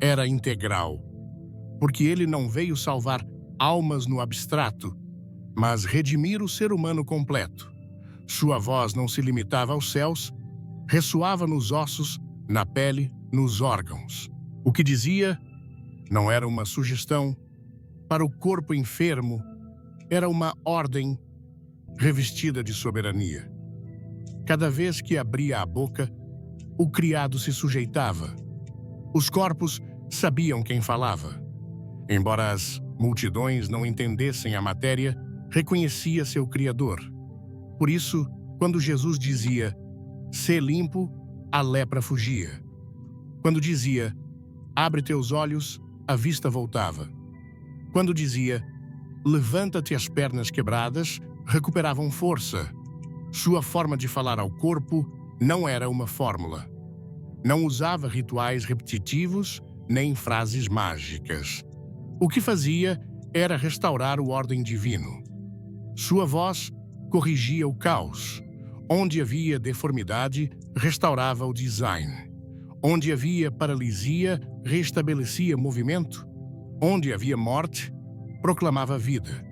era integral, porque ele não veio salvar almas no abstrato, mas redimir o ser humano completo. Sua voz não se limitava aos céus, ressoava nos ossos, na pele, nos órgãos. O que dizia não era uma sugestão para o corpo enfermo, era uma ordem revestida de soberania. Cada vez que abria a boca, o criado se sujeitava. Os corpos sabiam quem falava. Embora as multidões não entendessem a matéria, reconhecia seu Criador. Por isso, quando Jesus dizia, "Sê limpo", a lepra fugia. Quando dizia, "Abre teus olhos", a vista voltava. Quando dizia, "Levanta-te", as pernas quebradas recuperavam força. Sua forma de falar ao corpo não era uma fórmula. Não usava rituais repetitivos nem frases mágicas. O que fazia era restaurar o ordem divino. Sua voz corrigia o caos. Onde havia deformidade, restaurava o design. Onde havia paralisia, restabelecia movimento. Onde havia morte, proclamava vida.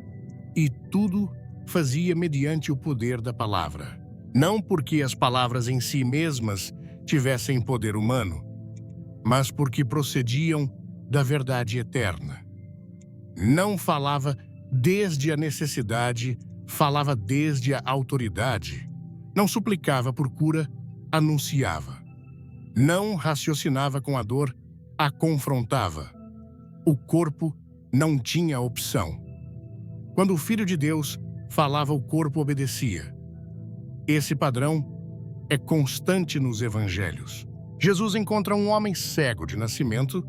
E tudo fazia mediante o poder da palavra. Não porque as palavras em si mesmas tivessem poder humano, mas porque procediam da verdade eterna. Não falava desde a necessidade, falava desde a autoridade. Não suplicava por cura, anunciava. Não raciocinava com a dor, a confrontava. O corpo não tinha opção. Quando o Filho de Deus falava, o corpo obedecia. Esse padrão é constante nos evangelhos. Jesus encontra um homem cego de nascimento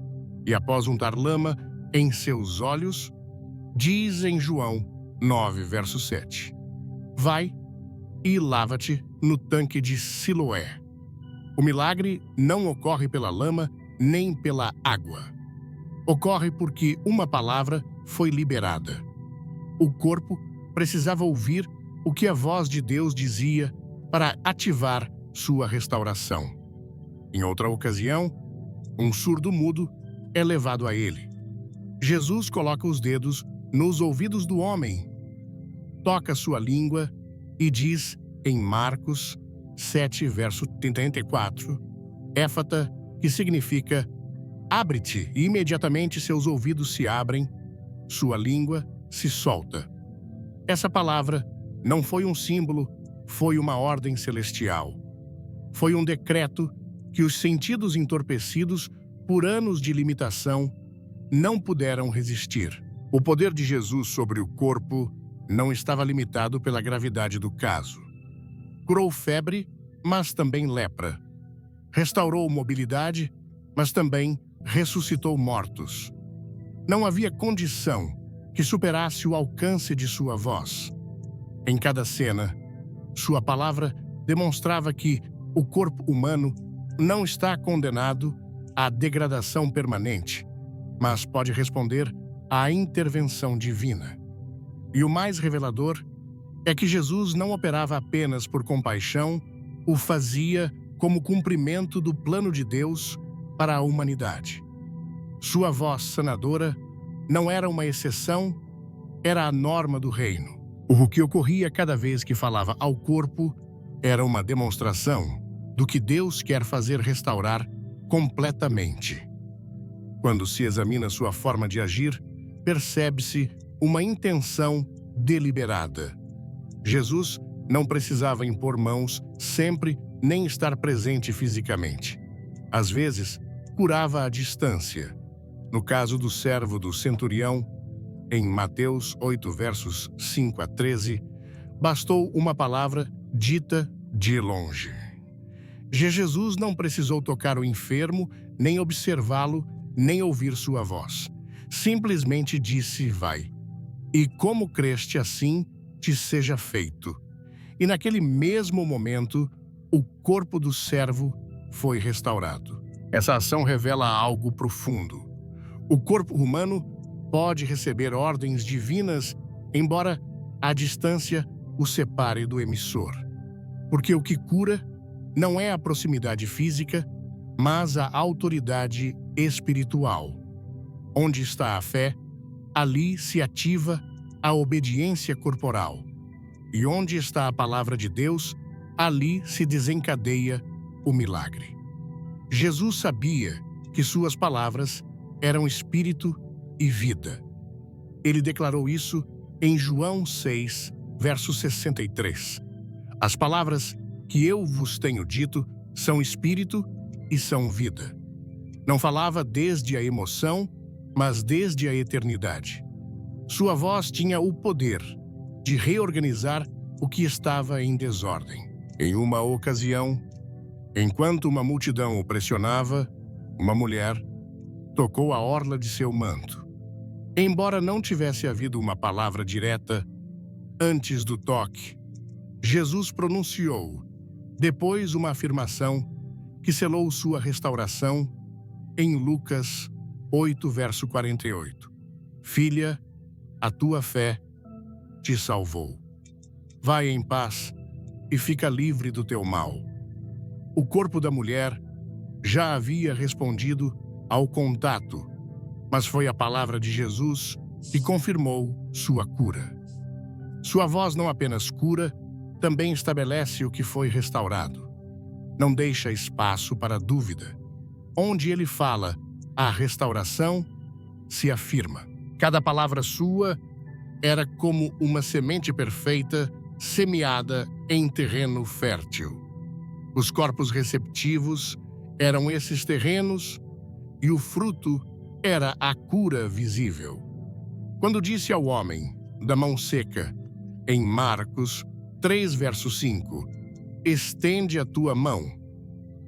e, após untar lama em seus olhos, diz em João 9, verso 7, "Vai e lava-te no tanque de Siloé." O milagre não ocorre pela lama nem pela água. Ocorre porque uma palavra foi liberada. O corpo precisava ouvir o que a voz de Deus dizia para ativar sua restauração. Em outra ocasião, um surdo-mudo é levado a ele. Jesus coloca os dedos nos ouvidos do homem, toca sua língua e diz em Marcos 7, verso 34, éfata, que significa abre-te, e imediatamente seus ouvidos se abrem, sua língua se solta. Essa palavra não foi um símbolo, foi uma ordem celestial. Foi um decreto que os sentidos entorpecidos por anos de limitação não puderam resistir. O poder de Jesus sobre o corpo não estava limitado pela gravidade do caso. Curou febre, mas também lepra. Restaurou mobilidade, mas também ressuscitou mortos. Não havia condição que superasse o alcance de sua voz. Em cada cena, sua palavra demonstrava que o corpo humano não está condenado à degradação permanente, mas pode responder à intervenção divina. E o mais revelador é que Jesus não operava apenas por compaixão, o fazia como cumprimento do plano de Deus para a humanidade. Sua voz sanadora não era uma exceção, era a norma do reino. O que ocorria cada vez que falava ao corpo era uma demonstração do que Deus quer fazer restaurar completamente. Quando se examina sua forma de agir, percebe-se uma intenção deliberada. Jesus não precisava impor mãos sempre nem estar presente fisicamente. Às vezes, curava à distância. No caso do servo do centurião, em Mateus 8, versos 5 a 13, bastou uma palavra dita de longe. Jesus não precisou tocar o enfermo, nem observá-lo, nem ouvir sua voz. Simplesmente disse, vai. E como creste, assim te seja feito. E naquele mesmo momento, o corpo do servo foi restaurado. Essa ação revela algo profundo. O corpo humano pode receber ordens divinas, embora a distância o separe do emissor. Porque o que cura não é a proximidade física, mas a autoridade espiritual. Onde está a fé, ali se ativa a obediência corporal. E onde está a palavra de Deus, ali se desencadeia o milagre. Jesus sabia que suas palavras eram espírito e vida. Ele declarou isso em João 6, verso 63. As palavras que eu vos tenho dito são espírito e são vida. Não falava desde a emoção, mas desde a eternidade. Sua voz tinha o poder de reorganizar o que estava em desordem. Em uma ocasião, enquanto uma multidão o pressionava, uma mulher tocou a orla de seu manto. Embora não tivesse havido uma palavra direta antes do toque, Jesus pronunciou depois uma afirmação que selou sua restauração em Lucas 8, verso 48. Filha, a tua fé te salvou. Vai em paz e fica livre do teu mal. O corpo da mulher já havia respondido ao contato, mas foi a palavra de Jesus que confirmou sua cura. Sua voz não apenas cura, também estabelece o que foi restaurado. Não deixa espaço para dúvida. Onde ele fala, a restauração se afirma. Cada palavra sua era como uma semente perfeita semeada em terreno fértil. Os corpos receptivos eram esses terrenos e o fruto era a cura visível. Quando disse ao homem da mão seca, em Marcos 3, verso 5, estende a tua mão,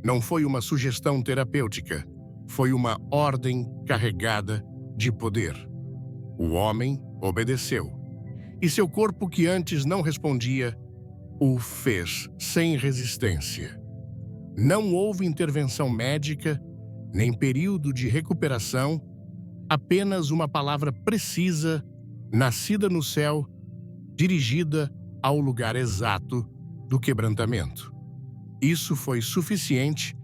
não foi uma sugestão terapêutica, foi uma ordem carregada de poder. O homem obedeceu, e seu corpo, que antes não respondia, o fez sem resistência. Não houve intervenção médica, nem período de recuperação, apenas uma palavra precisa, nascida no céu, dirigida ao lugar exato do quebrantamento. Isso foi suficiente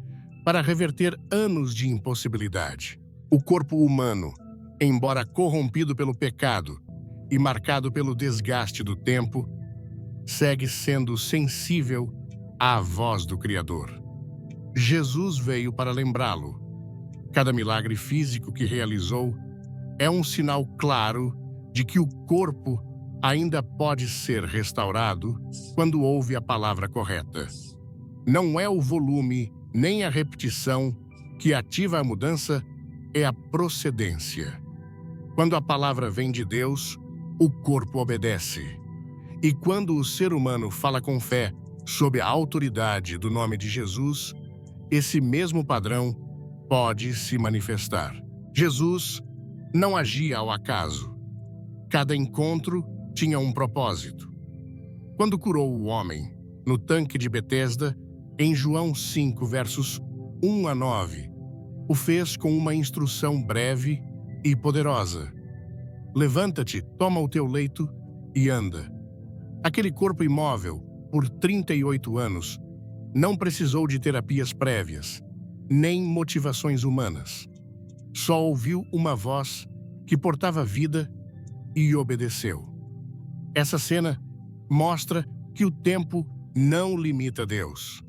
para reverter anos de impossibilidade. O corpo humano, embora corrompido pelo pecado e marcado pelo desgaste do tempo, segue sendo sensível à voz do Criador. Jesus veio para lembrá-lo. Cada milagre físico que realizou é um sinal claro de que o corpo ainda pode ser restaurado quando ouve a palavra correta. Não é o volume nem a repetição que ativa a mudança, é a procedência. Quando a palavra vem de Deus, o corpo obedece. E quando o ser humano fala com fé sob a autoridade do nome de Jesus, esse mesmo padrão pode se manifestar. Jesus não agia ao acaso. Cada encontro tinha um propósito. Quando curou o homem no tanque de Betesda, em João 5, versos 1 a 9, o fez com uma instrução breve e poderosa. Levanta-te, toma o teu leito e anda. Aquele corpo imóvel, por 38 anos, não precisou de terapias prévias, nem motivações humanas. Só ouviu uma voz que portava vida e obedeceu. Essa cena mostra que o tempo não limita Deus.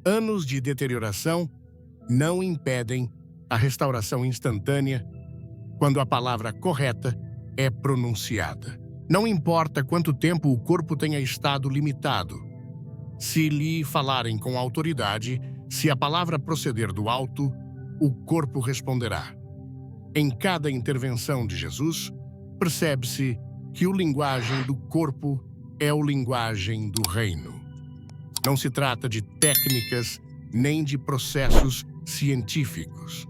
Anos de deterioração não impedem a restauração instantânea quando a palavra correta é pronunciada. Não importa quanto tempo o corpo tenha estado limitado. Se lhe falarem com autoridade, se a palavra proceder do alto, o corpo responderá. Em cada intervenção de Jesus, percebe-se que o linguagem do corpo é o linguagem do reino. Não se trata de técnicas nem de processos científicos.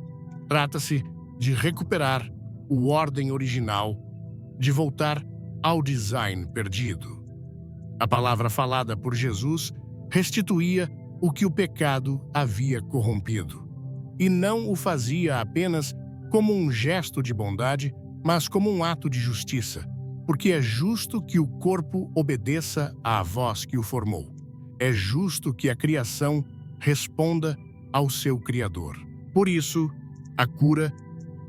Trata-se de recuperar o ordem original, de voltar ao design perdido. A palavra falada por Jesus restituía o que o pecado havia corrompido. E não o fazia apenas como um gesto de bondade, mas como um ato de justiça, porque é justo que o corpo obedeça à voz que o formou. É justo que a criação responda ao seu Criador. Por isso, a cura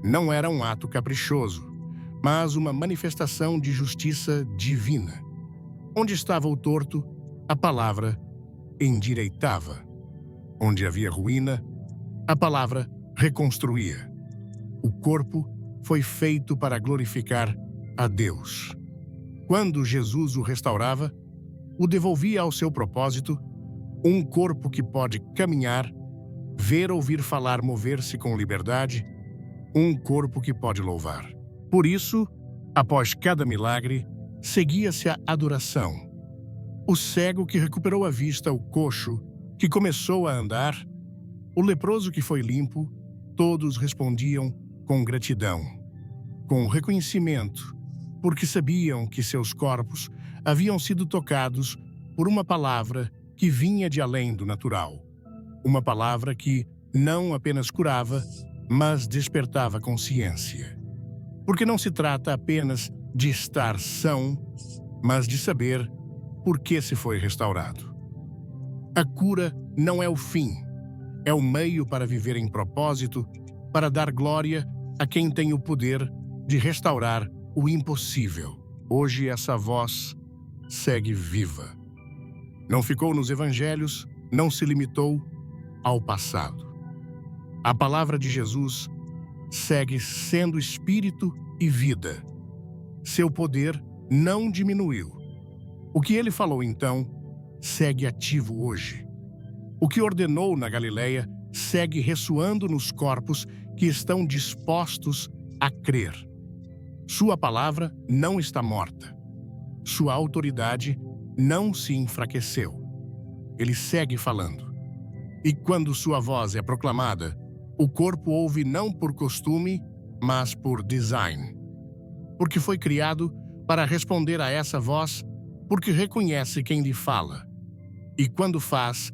não era um ato caprichoso, mas uma manifestação de justiça divina. Onde estava o torto, a palavra endireitava. Onde havia ruína, a palavra reconstruía. O corpo foi feito para glorificar a Deus. Quando Jesus o restaurava, o devolvia ao seu propósito, um corpo que pode caminhar, ver, ouvir, falar, mover-se com liberdade, um corpo que pode louvar. Por isso, após cada milagre, seguia-se a adoração. O cego que recuperou a vista, o coxo que começou a andar, o leproso que foi limpo, todos respondiam com gratidão, com reconhecimento, porque sabiam que seus corpos haviam sido tocados por uma palavra que vinha de além do natural. Uma palavra que não apenas curava, mas despertava consciência. Porque não se trata apenas de estar são, mas de saber por que se foi restaurado. A cura não é o fim, é o meio para viver em propósito, para dar glória a quem tem o poder de restaurar o impossível. Hoje essa voz segue viva. Não ficou nos evangelhos, não se limitou ao passado. A palavra de Jesus segue sendo espírito e vida. Seu poder não diminuiu. O que ele falou então segue ativo hoje. O que ordenou na Galileia segue ressoando nos corpos que estão dispostos a crer. Sua palavra não está morta. Sua autoridade não se enfraqueceu. Ele segue falando. E quando sua voz é proclamada, o corpo ouve não por costume, mas por design. Porque foi criado para responder a essa voz, porque reconhece quem lhe fala. E quando faz,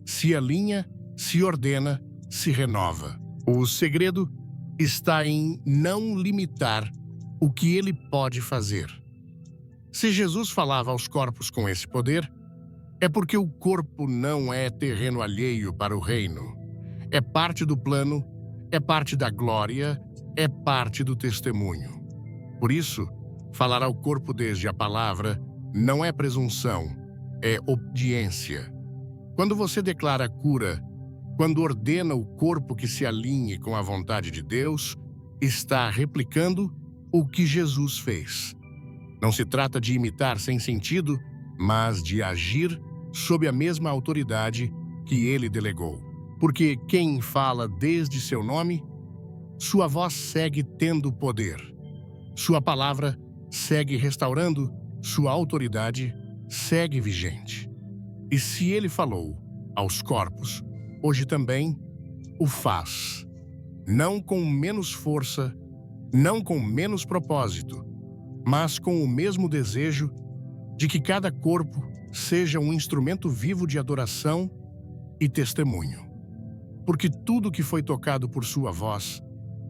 se alinha, se ordena, se renova. O segredo está em não limitar o que ele pode fazer. Se Jesus falava aos corpos com esse poder, é porque o corpo não é terreno alheio para o reino. É parte do plano, é parte da glória, é parte do testemunho. Por isso, falar ao corpo desde a palavra não é presunção, é obediência. Quando você declara cura, quando ordena o corpo que se alinhe com a vontade de Deus, está replicando o que Jesus fez. Não se trata de imitar sem sentido, mas de agir sob a mesma autoridade que ele delegou. Porque quem fala desde seu nome, sua voz segue tendo poder. Sua palavra segue restaurando, sua autoridade segue vigente. E se ele falou aos corpos, hoje também o faz. Não com menos força, não com menos propósito, mas com o mesmo desejo de que cada corpo seja um instrumento vivo de adoração e testemunho. Porque tudo que foi tocado por sua voz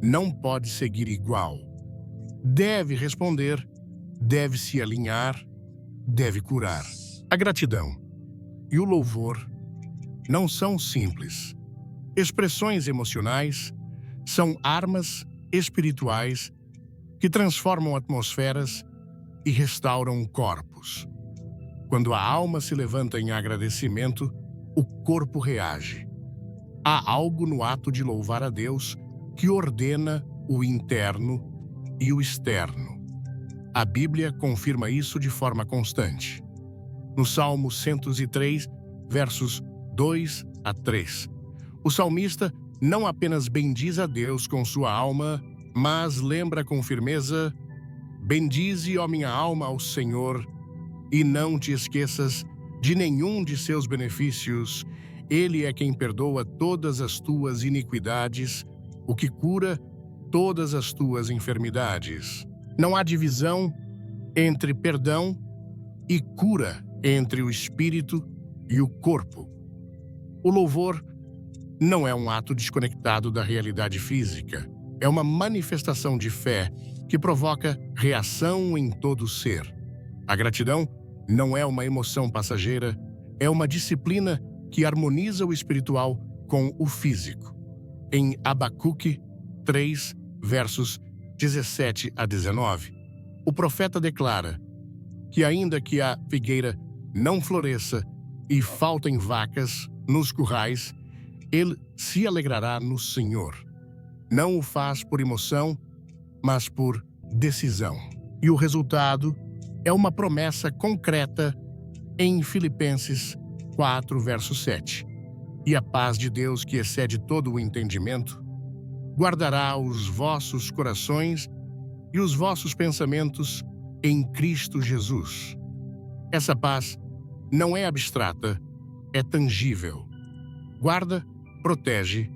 não pode seguir igual. Deve responder, deve se alinhar, deve curar. A gratidão e o louvor não são simples. Expressões emocionais são armas espirituais que transformam atmosferas e restauram corpos. Quando a alma se levanta em agradecimento, o corpo reage. Há algo no ato de louvar a Deus que ordena o interno e o externo. A Bíblia confirma isso de forma constante. No Salmo 103, versos 2 a 3, o salmista não apenas bendiz a Deus com sua alma, mas lembra com firmeza: bendize, ó minha alma, ao Senhor, e não te esqueças de nenhum de seus benefícios. Ele é quem perdoa todas as tuas iniquidades, o que cura todas as tuas enfermidades. Não há divisão entre perdão e cura entre o espírito e o corpo. O louvor não é um ato desconectado da realidade física. É uma manifestação de fé que provoca reação em todo o ser. A gratidão não é uma emoção passageira, é uma disciplina que harmoniza o espiritual com o físico. Em Abacuque 3, versos 17 a 19, o profeta declara que ainda que a figueira não floresça e faltem vacas nos currais, ele se alegrará no Senhor. Não o faz por emoção, mas por decisão. E o resultado é uma promessa concreta em Filipenses 4, verso 7. E a paz de Deus, que excede todo o entendimento, guardará os vossos corações e os vossos pensamentos em Cristo Jesus. Essa paz não é abstrata, é tangível. Guarda, protege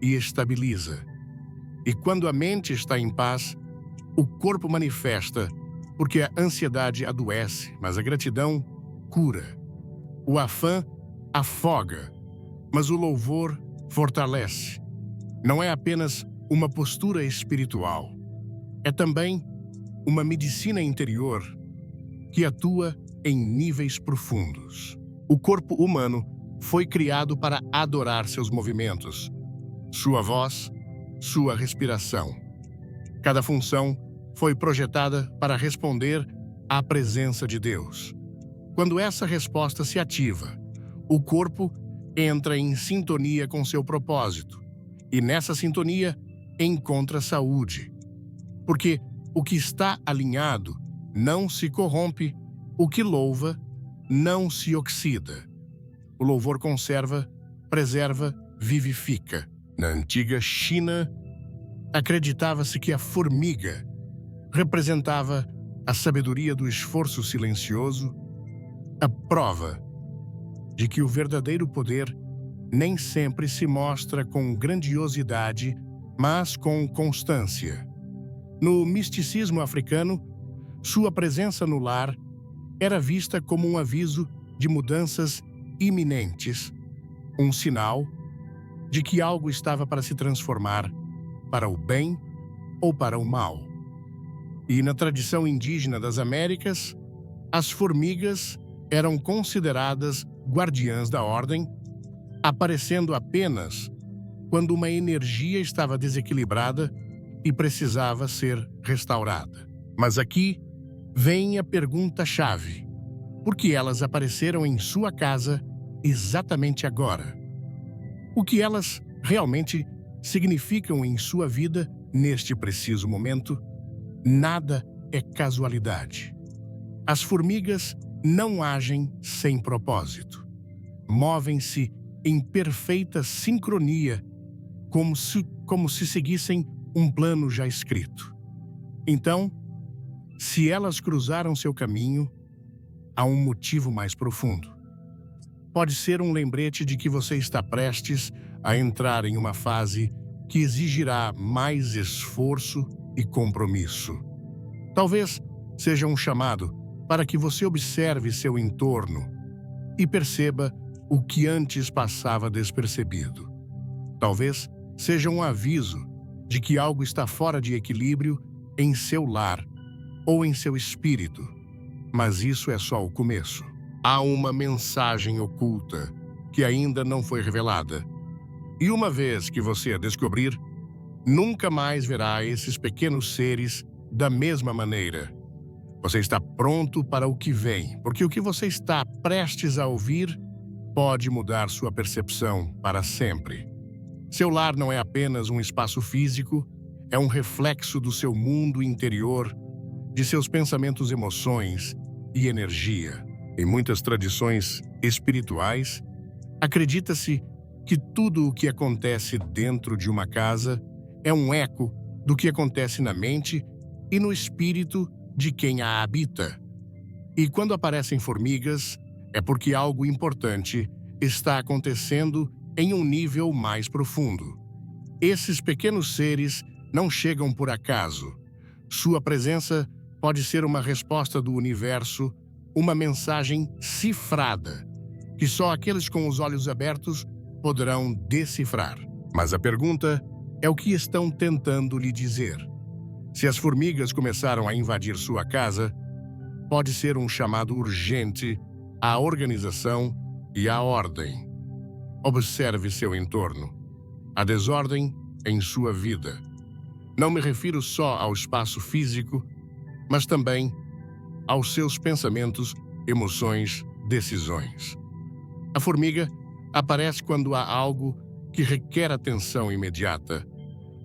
e estabiliza. E quando a mente está em paz, o corpo manifesta, porque a ansiedade adoece, mas a gratidão cura. O afã afoga, mas o louvor fortalece. Não é apenas uma postura espiritual, é também uma medicina interior que atua em níveis profundos. O corpo humano foi criado para adorar seus movimentos, sua voz, sua respiração. Cada função foi projetada para responder à presença de Deus. Quando essa resposta se ativa, o corpo entra em sintonia com seu propósito e nessa sintonia encontra saúde. Porque o que está alinhado não se corrompe, o que louva não se oxida. O louvor conserva, preserva, vivifica. Na antiga China, acreditava-se que a formiga representava a sabedoria do esforço silencioso, a prova de que o verdadeiro poder nem sempre se mostra com grandiosidade, mas com constância. No misticismo africano, sua presença no lar era vista como um aviso de mudanças iminentes, um sinal de que algo estava para se transformar para o bem ou para o mal. E na tradição indígena das Américas, as formigas eram consideradas guardiãs da ordem, aparecendo apenas quando uma energia estava desequilibrada e precisava ser restaurada. Mas aqui vem a pergunta-chave: por que elas apareceram em sua casa exatamente agora? O que elas realmente significam em sua vida neste preciso momento? Nada é casualidade. As formigas não agem sem propósito. Movem-se em perfeita sincronia, como se seguissem um plano já escrito. Então, se elas cruzaram seu caminho, há um motivo mais profundo. Pode ser um lembrete de que você está prestes a entrar em uma fase que exigirá mais esforço e compromisso. Talvez seja um chamado para que você observe seu entorno e perceba o que antes passava despercebido. Talvez seja um aviso de que algo está fora de equilíbrio em seu lar ou em seu espírito, mas isso é só o começo. Há uma mensagem oculta que ainda não foi revelada. E uma vez que você a descobrir, nunca mais verá esses pequenos seres da mesma maneira. Você está pronto para o que vem, porque o que você está prestes a ouvir pode mudar sua percepção para sempre. Seu lar não é apenas um espaço físico, é um reflexo do seu mundo interior, de seus pensamentos, emoções e energia. Em muitas tradições espirituais, acredita-se que tudo o que acontece dentro de uma casa é um eco do que acontece na mente e no espírito de quem a habita. E quando aparecem formigas, é porque algo importante está acontecendo em um nível mais profundo. Esses pequenos seres não chegam por acaso. Sua presença pode ser uma resposta do universo, uma mensagem cifrada, que só aqueles com os olhos abertos poderão decifrar. Mas a pergunta é o que estão tentando lhe dizer. Se as formigas começaram a invadir sua casa, pode ser um chamado urgente à organização e à ordem. Observe seu entorno. A desordem em sua vida. Não me refiro só ao espaço físico, mas também aos seus pensamentos, emoções, decisões. A formiga aparece quando há algo que requer atenção imediata,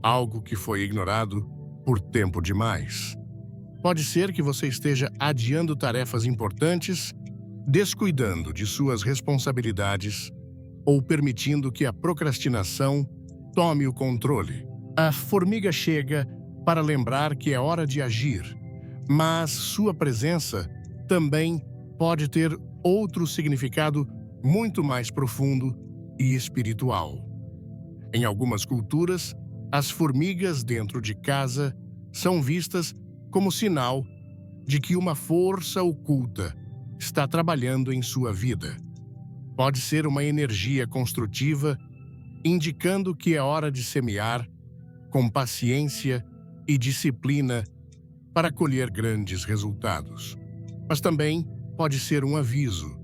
algo que foi ignorado por tempo demais. Pode ser que você esteja adiando tarefas importantes, descuidando de suas responsabilidades ou permitindo que a procrastinação tome o controle. A formiga chega para lembrar que é hora de agir, mas sua presença também pode ter outro significado muito mais profundo e espiritual. Em algumas culturas, as formigas dentro de casa são vistas como sinal de que uma força oculta está trabalhando em sua vida. Pode ser uma energia construtiva, indicando que é hora de semear com paciência e disciplina para colher grandes resultados. Mas também pode ser um aviso.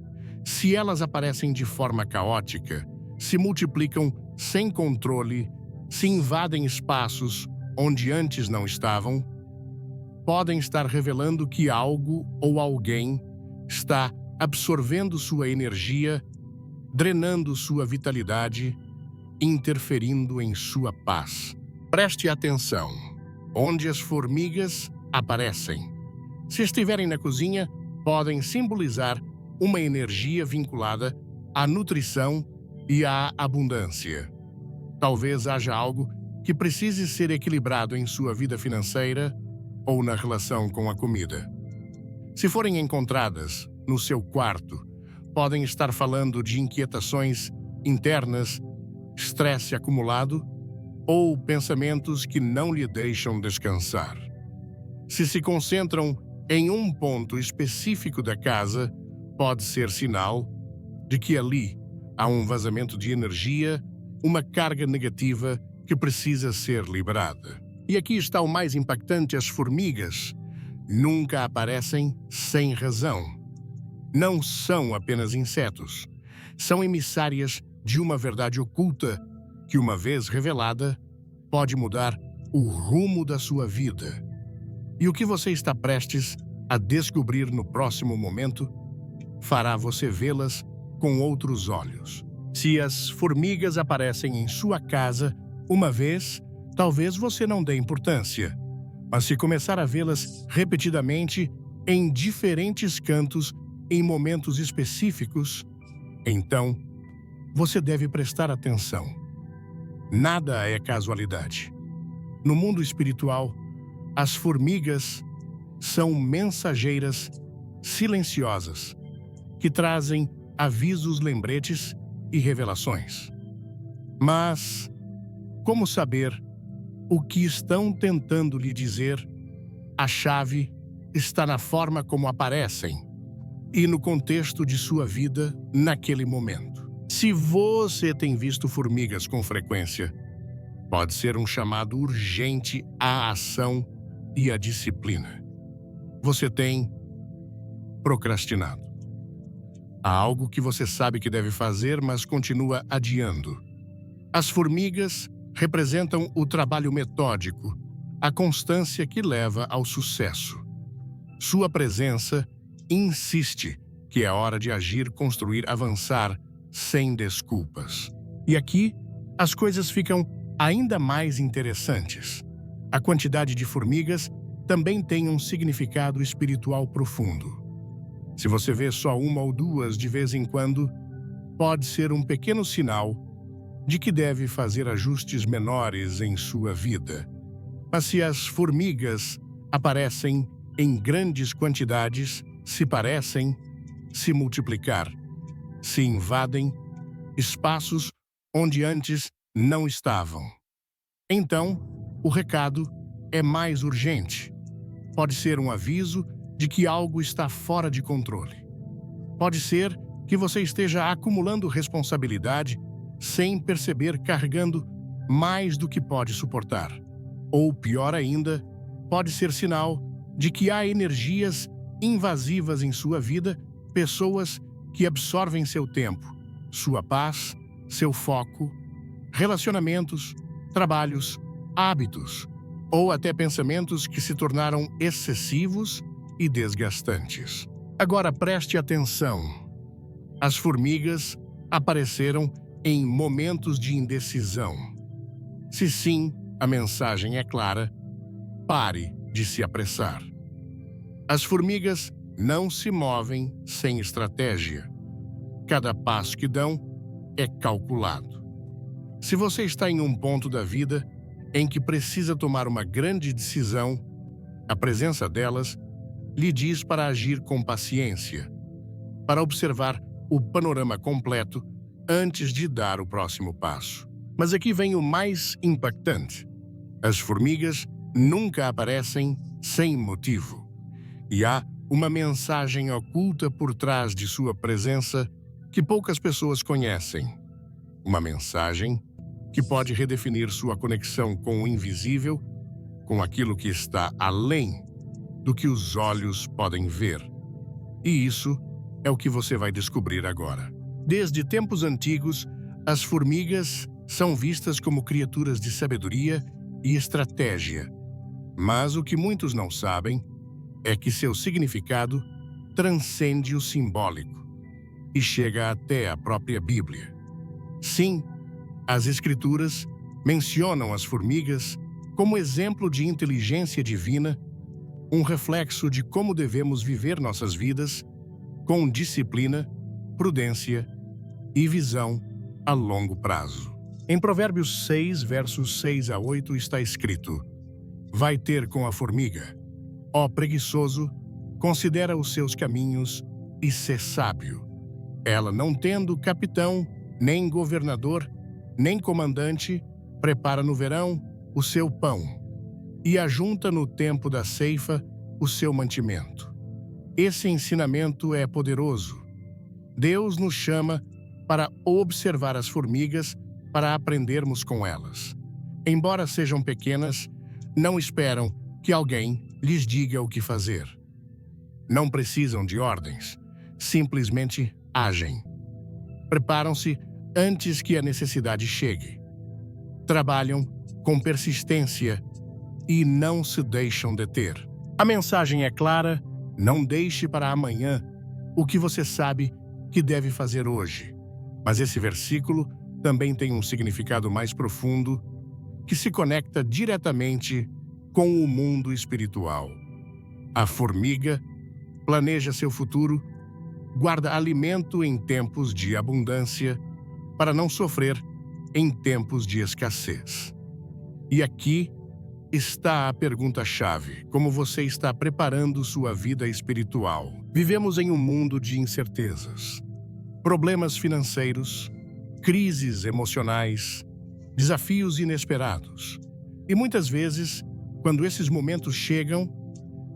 Se elas aparecem de forma caótica, se multiplicam sem controle, se invadem espaços onde antes não estavam, podem estar revelando que algo ou alguém está absorvendo sua energia, drenando sua vitalidade, interferindo em sua paz. Preste atenção onde as formigas aparecem. Se estiverem na cozinha, podem simbolizar uma energia vinculada à nutrição e à abundância. Talvez haja algo que precise ser equilibrado em sua vida financeira ou na relação com a comida. Se forem encontradas no seu quarto, podem estar falando de inquietações internas, estresse acumulado ou pensamentos que não lhe deixam descansar. Se concentram em um ponto específico da casa, pode ser sinal de que ali há um vazamento de energia, uma carga negativa que precisa ser liberada. E aqui está o mais impactante: as formigas nunca aparecem sem razão. Não são apenas insetos. São emissárias de uma verdade oculta que, uma vez revelada, pode mudar o rumo da sua vida. E o que você está prestes a descobrir no próximo momento fará você vê-las com outros olhos. Se as formigas aparecem em sua casa uma vez, talvez você não dê importância. Mas se começar a vê-las repetidamente em diferentes cantos, em momentos específicos, então você deve prestar atenção. Nada é casualidade. No mundo espiritual, as formigas são mensageiras silenciosas que trazem avisos, lembretes e revelações. Mas como saber o que estão tentando lhe dizer? A chave está na forma como aparecem e no contexto de sua vida naquele momento. Se você tem visto formigas com frequência, pode ser um chamado urgente à ação e à disciplina. Você tem procrastinado. Há algo que você sabe que deve fazer, mas continua adiando. As formigas representam o trabalho metódico, a constância que leva ao sucesso. Sua presença insiste que é hora de agir, construir, avançar, sem desculpas. E aqui, as coisas ficam ainda mais interessantes. A quantidade de formigas também tem um significado espiritual profundo. Se você vê só uma ou duas de vez em quando, pode ser um pequeno sinal de que deve fazer ajustes menores em sua vida. Mas se as formigas aparecem em grandes quantidades, se parecem se multiplicar, se invadem espaços onde antes não estavam. Então, o recado é mais urgente. Pode ser um aviso de que algo está fora de controle. Pode ser que você esteja acumulando responsabilidade sem perceber, carregando mais do que pode suportar. Ou, pior ainda, pode ser sinal de que há energias invasivas em sua vida, pessoas que absorvem seu tempo, sua paz, seu foco, relacionamentos, trabalhos, hábitos ou até pensamentos que se tornaram excessivos e desgastantes. Agora preste atenção. As formigas apareceram em momentos de indecisão. Se sim, a mensagem é clara: pare de se apressar. As formigas não se movem sem estratégia. Cada passo que dão é calculado. Se você está em um ponto da vida em que precisa tomar uma grande decisão, a presença delas lhe diz para agir com paciência, para observar o panorama completo antes de dar o próximo passo. Mas aqui vem o mais impactante. As formigas nunca aparecem sem motivo. E há uma mensagem oculta por trás de sua presença que poucas pessoas conhecem. Uma mensagem que pode redefinir sua conexão com o invisível, com aquilo que está além do que os olhos podem ver. E isso é o que você vai descobrir agora. Desde tempos antigos, as formigas são vistas como criaturas de sabedoria e estratégia. Mas o que muitos não sabem é que seu significado transcende o simbólico e chega até a própria Bíblia. Sim, as Escrituras mencionam as formigas como exemplo de inteligência divina, um reflexo de como devemos viver nossas vidas com disciplina, prudência e visão a longo prazo. Em Provérbios 6, versos 6 a 8 está escrito: vai ter com a formiga, ó preguiçoso, considera os seus caminhos e sê sábio. Ela, não tendo capitão, nem governador, nem comandante, prepara no verão o seu pão e ajunta no tempo da ceifa o seu mantimento. Esse ensinamento é poderoso. Deus nos chama para observar as formigas, para aprendermos com elas. Embora sejam pequenas, não esperam que alguém lhes diga o que fazer. Não precisam de ordens, simplesmente agem. Preparam-se antes que a necessidade chegue. Trabalham com persistência e não se deixam deter. A mensagem é clara: não deixe para amanhã o que você sabe que deve fazer hoje. Mas esse versículo também tem um significado mais profundo que se conecta diretamente com o mundo espiritual. A formiga planeja seu futuro, guarda alimento em tempos de abundância para não sofrer em tempos de escassez. E aqui está a pergunta-chave: como você está preparando sua vida espiritual? Vivemos em um mundo de incertezas, problemas financeiros, crises emocionais, desafios inesperados. E muitas vezes, quando esses momentos chegam,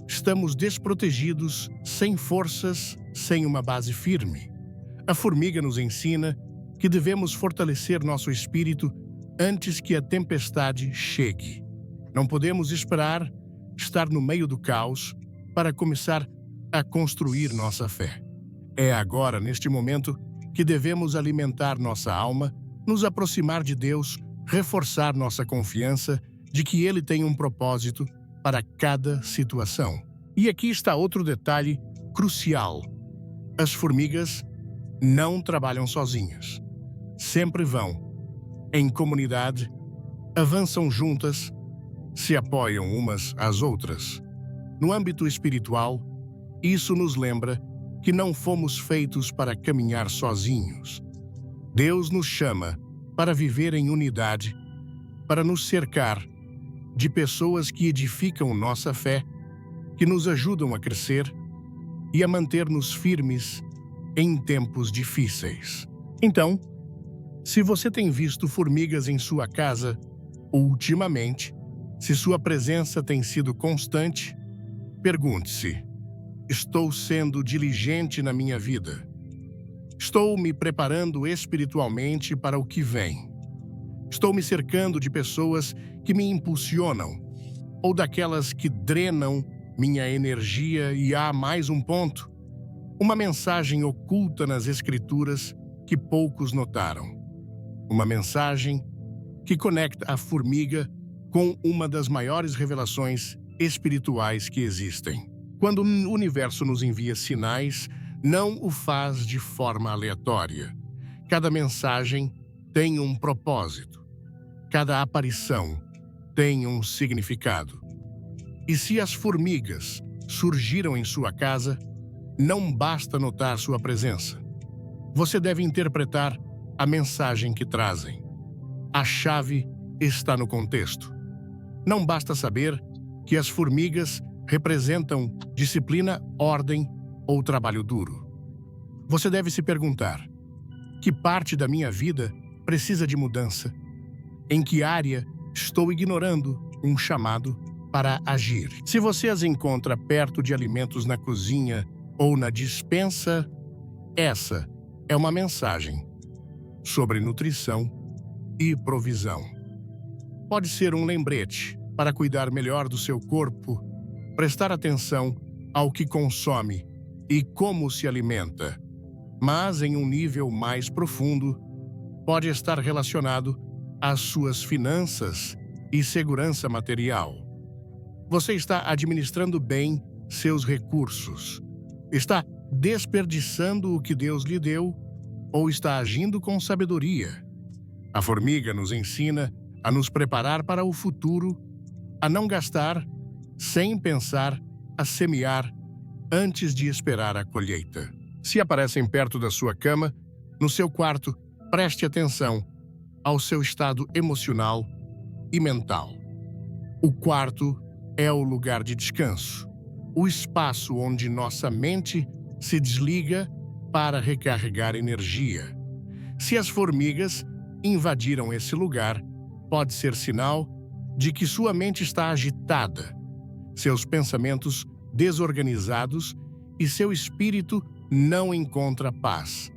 estamos desprotegidos, sem forças, sem uma base firme. A formiga nos ensina que devemos fortalecer nosso espírito antes que a tempestade chegue. Não podemos esperar estar no meio do caos para começar a construir nossa fé. É agora, neste momento, que devemos alimentar nossa alma, nos aproximar de Deus, reforçar nossa confiança de que Ele tem um propósito para cada situação. E aqui está outro detalhe crucial: as formigas não trabalham sozinhas. Sempre vão em comunidade, avançam juntas, se apoiam umas às outras. No âmbito espiritual, isso nos lembra que não fomos feitos para caminhar sozinhos. Deus nos chama para viver em unidade, para nos cercar de pessoas que edificam nossa fé, que nos ajudam a crescer e a manter-nos firmes em tempos difíceis. Então, se você tem visto formigas em sua casa ultimamente, se sua presença tem sido constante, pergunte-se: estou sendo diligente na minha vida? Estou me preparando espiritualmente para o que vem? Estou me cercando de pessoas que me impulsionam, ou daquelas que drenam minha energia, e há mais um ponto. Uma mensagem oculta nas Escrituras que poucos notaram. Uma mensagem que conecta a formiga com uma das maiores revelações espirituais que existem. Quando o universo nos envia sinais, não o faz de forma aleatória. Cada mensagem tem um propósito. Cada aparição tem um significado. E se as formigas surgiram em sua casa, não basta notar sua presença. Você deve interpretar a mensagem que trazem. A chave está no contexto. Não basta saber que as formigas representam disciplina, ordem ou trabalho duro. Você deve se perguntar: que parte da minha vida precisa de mudança? Em que área estou ignorando um chamado para agir? Se você as encontra perto de alimentos na cozinha ou na despensa, essa é uma mensagem sobre nutrição e provisão. Pode ser um lembrete para cuidar melhor do seu corpo, prestar atenção ao que consome e como se alimenta. Mas, em um nível mais profundo, pode estar relacionado às suas finanças e segurança material. Você está administrando bem seus recursos? Está desperdiçando o que Deus lhe deu ou está agindo com sabedoria? A formiga nos ensina a nos preparar para o futuro, a não gastar sem pensar, a semear antes de esperar a colheita. Se aparecem perto da sua cama, no seu quarto, preste atenção ao seu estado emocional e mental. O quarto é o lugar de descanso, o espaço onde nossa mente se desliga para recarregar energia. Se as formigas invadiram esse lugar, pode ser sinal de que sua mente está agitada, seus pensamentos desorganizados e seu espírito não encontra paz.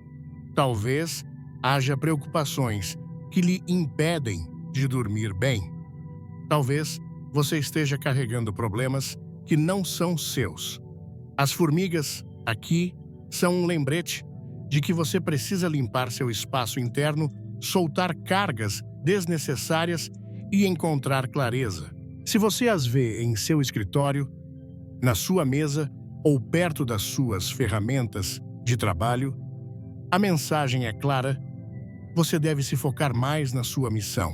Talvez haja preocupações que lhe impedem de dormir bem. Talvez você esteja carregando problemas que não são seus. As formigas aqui são um lembrete de que você precisa limpar seu espaço interno, soltar cargas desnecessárias e encontrar clareza. Se você as vê em seu escritório, na sua mesa ou perto das suas ferramentas de trabalho, a mensagem é clara: você deve se focar mais na sua missão.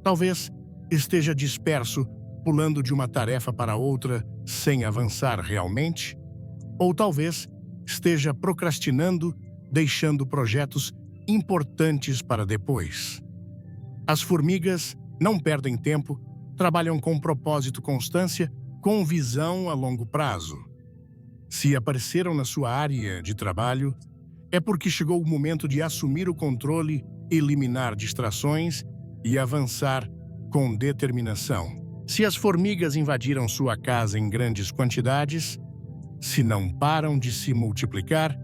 Talvez esteja disperso, pulando de uma tarefa para outra sem avançar realmente, ou talvez esteja procrastinando, deixando projetos importantes para depois. As formigas não perdem tempo, trabalham com propósito, constância, com visão a longo prazo. Se apareceram na sua área de trabalho, é porque chegou o momento de assumir o controle, eliminar distrações e avançar com determinação. Se as formigas invadiram sua casa em grandes quantidades, se não param de se multiplicar,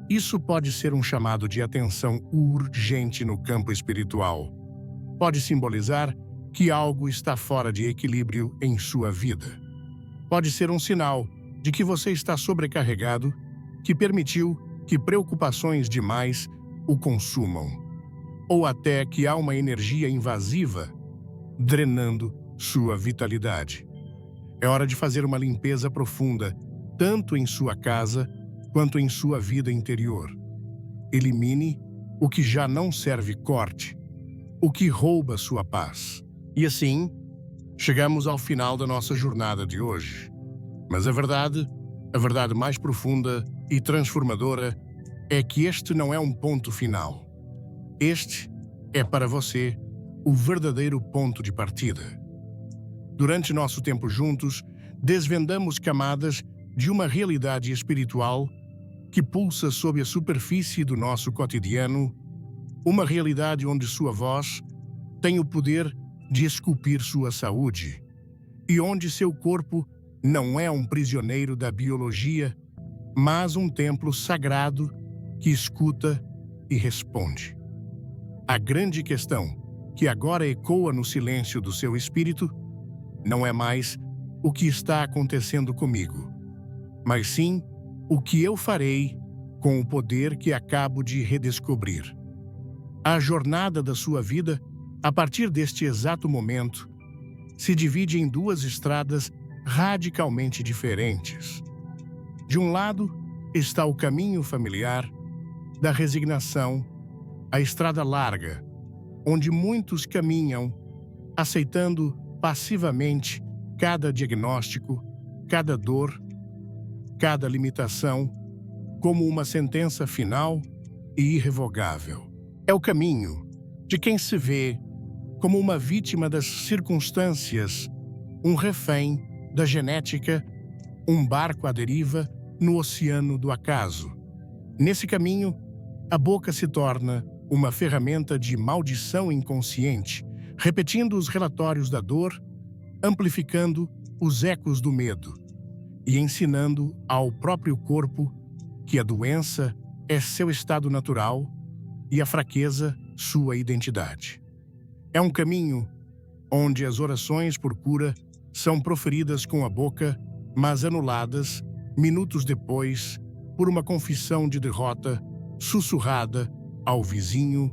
isso pode ser um chamado de atenção urgente no campo espiritual. Pode simbolizar que algo está fora de equilíbrio em sua vida. Pode ser um sinal de que você está sobrecarregado, que permitiu que preocupações demais o consumam, ou até que há uma energia invasiva drenando sua vitalidade. É hora de fazer uma limpeza profunda, tanto em sua casa quanto em sua vida interior. Elimine o que já não serve, corte o que rouba sua paz. E assim, chegamos ao final da nossa jornada de hoje. Mas a verdade mais profunda e transformadora é que este não é um ponto final. Este é para você o verdadeiro ponto de partida. Durante nosso tempo juntos, desvendamos camadas de uma realidade espiritual que pulsa sob a superfície do nosso cotidiano, uma realidade onde sua voz tem o poder de esculpir sua saúde e onde seu corpo não é um prisioneiro da biologia, mas um templo sagrado que escuta e responde. A grande questão que agora ecoa no silêncio do seu espírito, não é mais o que está acontecendo comigo, mas sim o que eu farei com o poder que acabo de redescobrir. A jornada da sua vida, a partir deste exato momento, se divide em duas estradas radicalmente diferentes. De um lado está o caminho familiar, da resignação, a estrada larga, onde muitos caminham, aceitando passivamente cada diagnóstico, cada dor, cada limitação, como uma sentença final e irrevogável. É o caminho de quem se vê como uma vítima das circunstâncias, um refém da genética, um barco à deriva no oceano do acaso. Nesse caminho, a boca se torna uma ferramenta de maldição inconsciente, repetindo os relatórios da dor, amplificando os ecos do medo e ensinando ao próprio corpo que a doença é seu estado natural e a fraqueza sua identidade. É um caminho onde as orações por cura são proferidas com a boca, mas anuladas minutos depois por uma confissão de derrota sussurrada ao vizinho,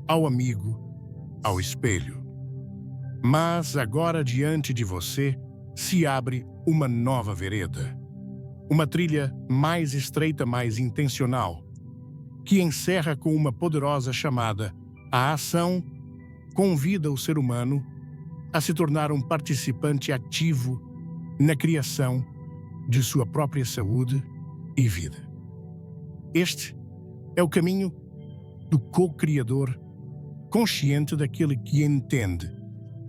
ao amigo, ao espelho. Mas agora diante de você se abre uma nova vereda, uma trilha mais estreita, mais intencional, que encerra com uma poderosa chamada. A ação convida o ser humano a se tornar um participante ativo na criação de sua própria saúde e vida. Este é o caminho do co-criador, consciente daquele que entende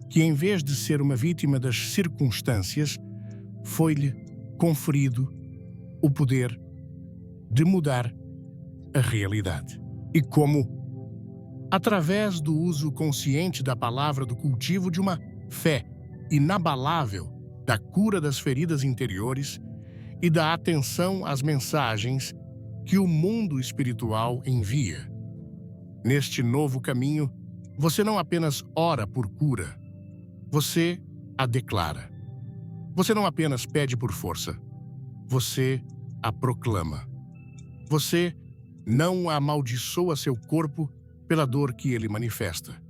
que, em vez de ser uma vítima das circunstâncias, foi-lhe conferido o poder de mudar a realidade. E como, através do uso consciente da palavra, do cultivo de uma fé inabalável, da cura das feridas interiores e da atenção às mensagens que o mundo espiritual envia. Neste novo caminho, você não apenas ora por cura, você a declara. Você não apenas pede por força, você a proclama. Você não amaldiçoa seu corpo pela dor que ele manifesta.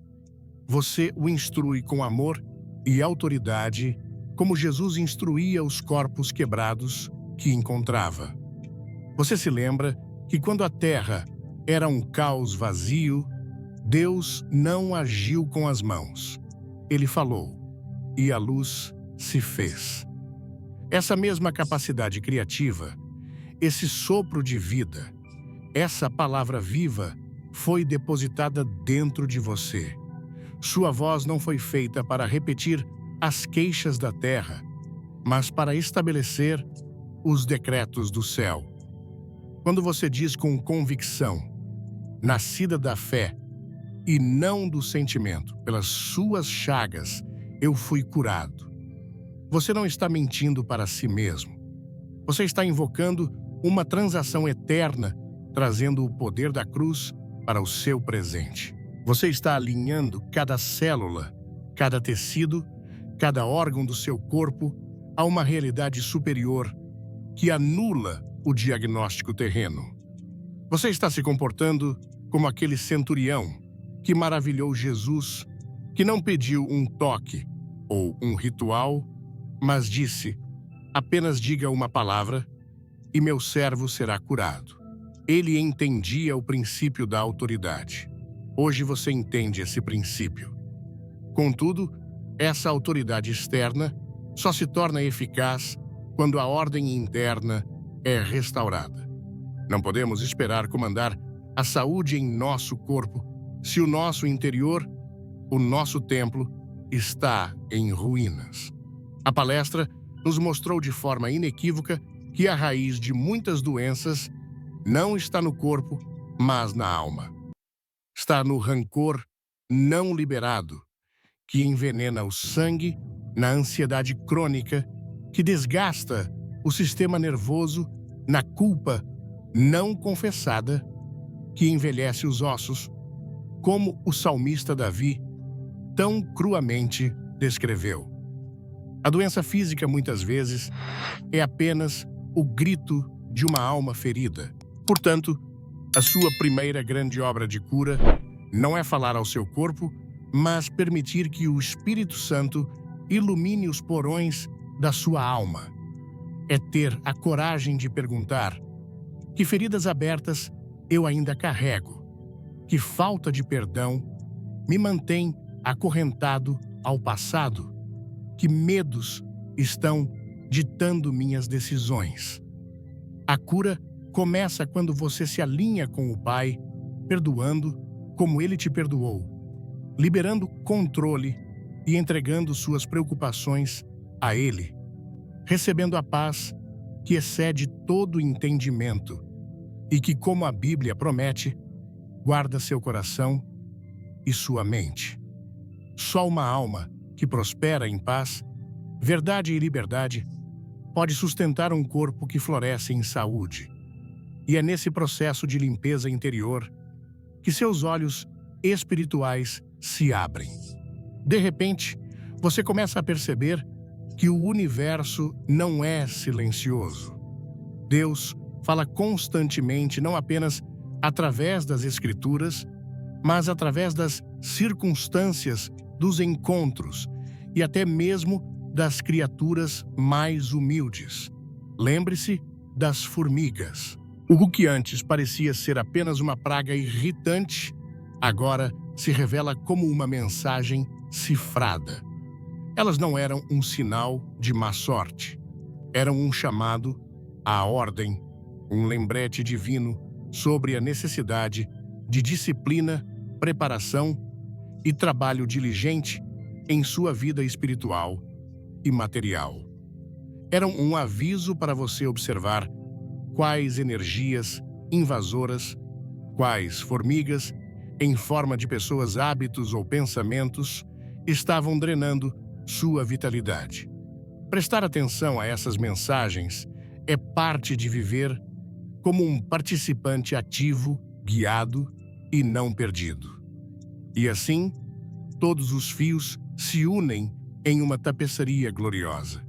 Você o instrui com amor e autoridade, como Jesus instruía os corpos quebrados que encontrava. Você se lembra que quando a terra era um caos vazio, Deus não agiu com as mãos. Ele falou, e a luz se fez. Essa mesma capacidade criativa, esse sopro de vida, essa palavra viva foi depositada dentro de você. Sua voz não foi feita para repetir as queixas da terra, mas para estabelecer os decretos do céu. Quando você diz com convicção, nascida da fé e não do sentimento, pelas suas chagas eu fui curado, você não está mentindo para si mesmo. Você está invocando uma transação eterna, trazendo o poder da cruz para o seu presente. Você está alinhando cada célula, cada tecido, cada órgão do seu corpo a uma realidade superior que anula o diagnóstico terreno. Você está se comportando como aquele centurião que maravilhou Jesus, que não pediu um toque ou um ritual, mas disse, apenas diga uma palavra e meu servo será curado. Ele entendia o princípio da autoridade. Hoje você entende esse princípio. Contudo, essa autoridade externa só se torna eficaz quando a ordem interna é restaurada. Não podemos esperar comandar a saúde em nosso corpo se o nosso interior, o nosso templo, está em ruínas. A palestra nos mostrou de forma inequívoca que a raiz de muitas doenças não está no corpo, mas na alma. Está no rancor não liberado, que envenena o sangue, na ansiedade crônica, que desgasta o sistema nervoso, na culpa não confessada, que envelhece os ossos, como o salmista Davi tão cruamente descreveu. A doença física, muitas vezes, é apenas o grito de uma alma ferida. Portanto, a sua primeira grande obra de cura não é falar ao seu corpo, mas permitir que o Espírito Santo ilumine os porões da sua alma. É ter a coragem de perguntar: que feridas abertas eu ainda carrego? Que falta de perdão me mantém acorrentado ao passado? Que medos estão ditando minhas decisões? A cura começa quando você se alinha com o Pai, perdoando como Ele te perdoou, liberando controle e entregando suas preocupações a Ele, recebendo a paz que excede todo entendimento e que, como a Bíblia promete, guarda seu coração e sua mente. Só uma alma que prospera em paz, verdade e liberdade pode sustentar um corpo que floresce em saúde. E é nesse processo de limpeza interior que seus olhos espirituais se abrem. De repente, você começa a perceber que o universo não é silencioso. Deus fala constantemente, não apenas através das Escrituras, mas através das circunstâncias, dos encontros e até mesmo das criaturas mais humildes. Lembre-se das formigas. O que antes parecia ser apenas uma praga irritante, agora se revela como uma mensagem cifrada. Elas não eram um sinal de má sorte. Eram um chamado à ordem, um lembrete divino sobre a necessidade de disciplina, preparação e trabalho diligente em sua vida espiritual e material. Eram um aviso para você observar quais energias invasoras, quais formigas, em forma de pessoas, hábitos ou pensamentos, estavam drenando sua vitalidade. Prestar atenção a essas mensagens é parte de viver como um participante ativo, guiado e não perdido. E assim, todos os fios se unem em uma tapeçaria gloriosa.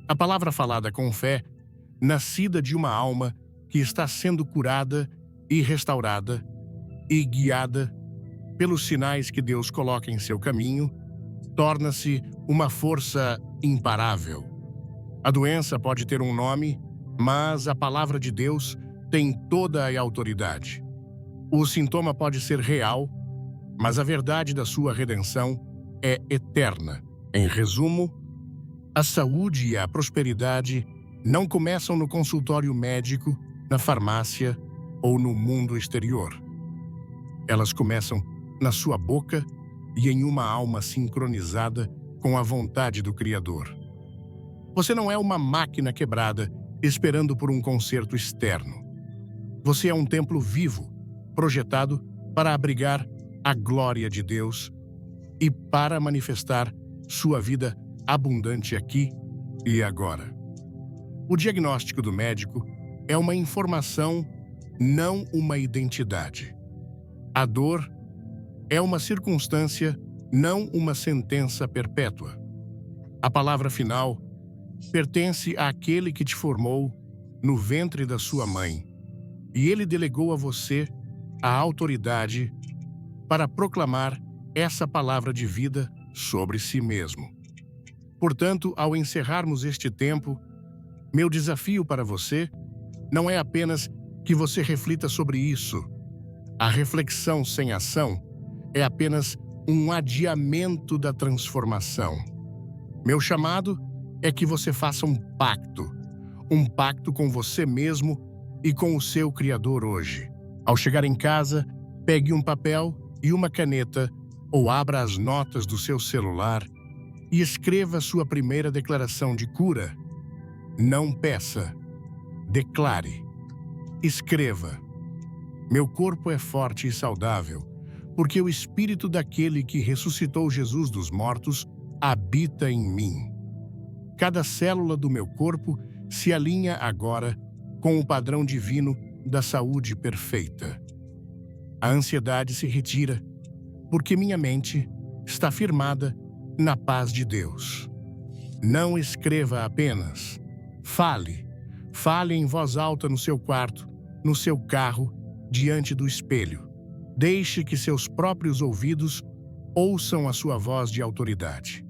A palavra falada com fé, nascida de uma alma que está sendo curada e restaurada e guiada pelos sinais que Deus coloca em seu caminho, torna-se uma força imparável. A doença pode ter um nome, mas a palavra de Deus tem toda a autoridade. O sintoma pode ser real, mas a verdade da sua redenção é eterna. Em resumo, a saúde e a prosperidade não começam no consultório médico, na farmácia ou no mundo exterior. Elas começam na sua boca e em uma alma sincronizada com a vontade do Criador. Você não é uma máquina quebrada esperando por um conserto externo. Você é um templo vivo, projetado para abrigar a glória de Deus e para manifestar sua vida abundante aqui e agora. O diagnóstico do médico é uma informação, não uma identidade. A dor é uma circunstância, não uma sentença perpétua. A palavra final pertence àquele que te formou no ventre da sua mãe, e ele delegou a você a autoridade para proclamar essa palavra de vida sobre si mesmo. Portanto, ao encerrarmos este tempo, meu desafio para você não é apenas que você reflita sobre isso. A reflexão sem ação é apenas um adiamento da transformação. Meu chamado é que você faça um pacto com você mesmo e com o seu Criador hoje. Ao chegar em casa, pegue um papel e uma caneta ou abra as notas do seu celular e escreva sua primeira declaração de cura. Não peça, declare. Escreva: meu corpo é forte e saudável, porque o Espírito daquele que ressuscitou Jesus dos mortos habita em mim. Cada célula do meu corpo se alinha agora com o padrão divino da saúde perfeita. A ansiedade se retira, porque minha mente está firmada na paz de Deus. Não escreva apenas. Fale. Fale em voz alta no seu quarto, no seu carro, diante do espelho. Deixe que seus próprios ouvidos ouçam a sua voz de autoridade.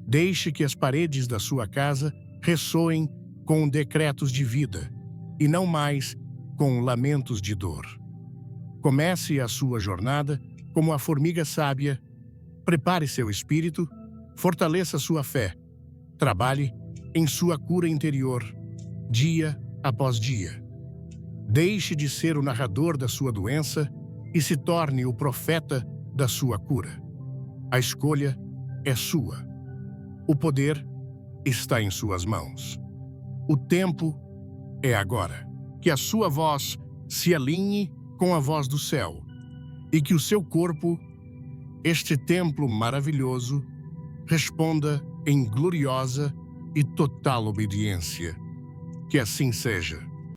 Deixe que as paredes da sua casa ressoem com decretos de vida e não mais com lamentos de dor. Comece a sua jornada como a formiga sábia. Prepare seu espírito, fortaleça sua fé. Trabalhe em sua cura interior, dia após dia. Deixe de ser o narrador da sua doença e se torne o profeta da sua cura. A escolha é sua. O poder está em suas mãos. O tempo é agora. Que a sua voz se alinhe com a voz do céu e que o seu corpo, este templo maravilhoso, responda em gloriosa e total obediência. Que assim seja.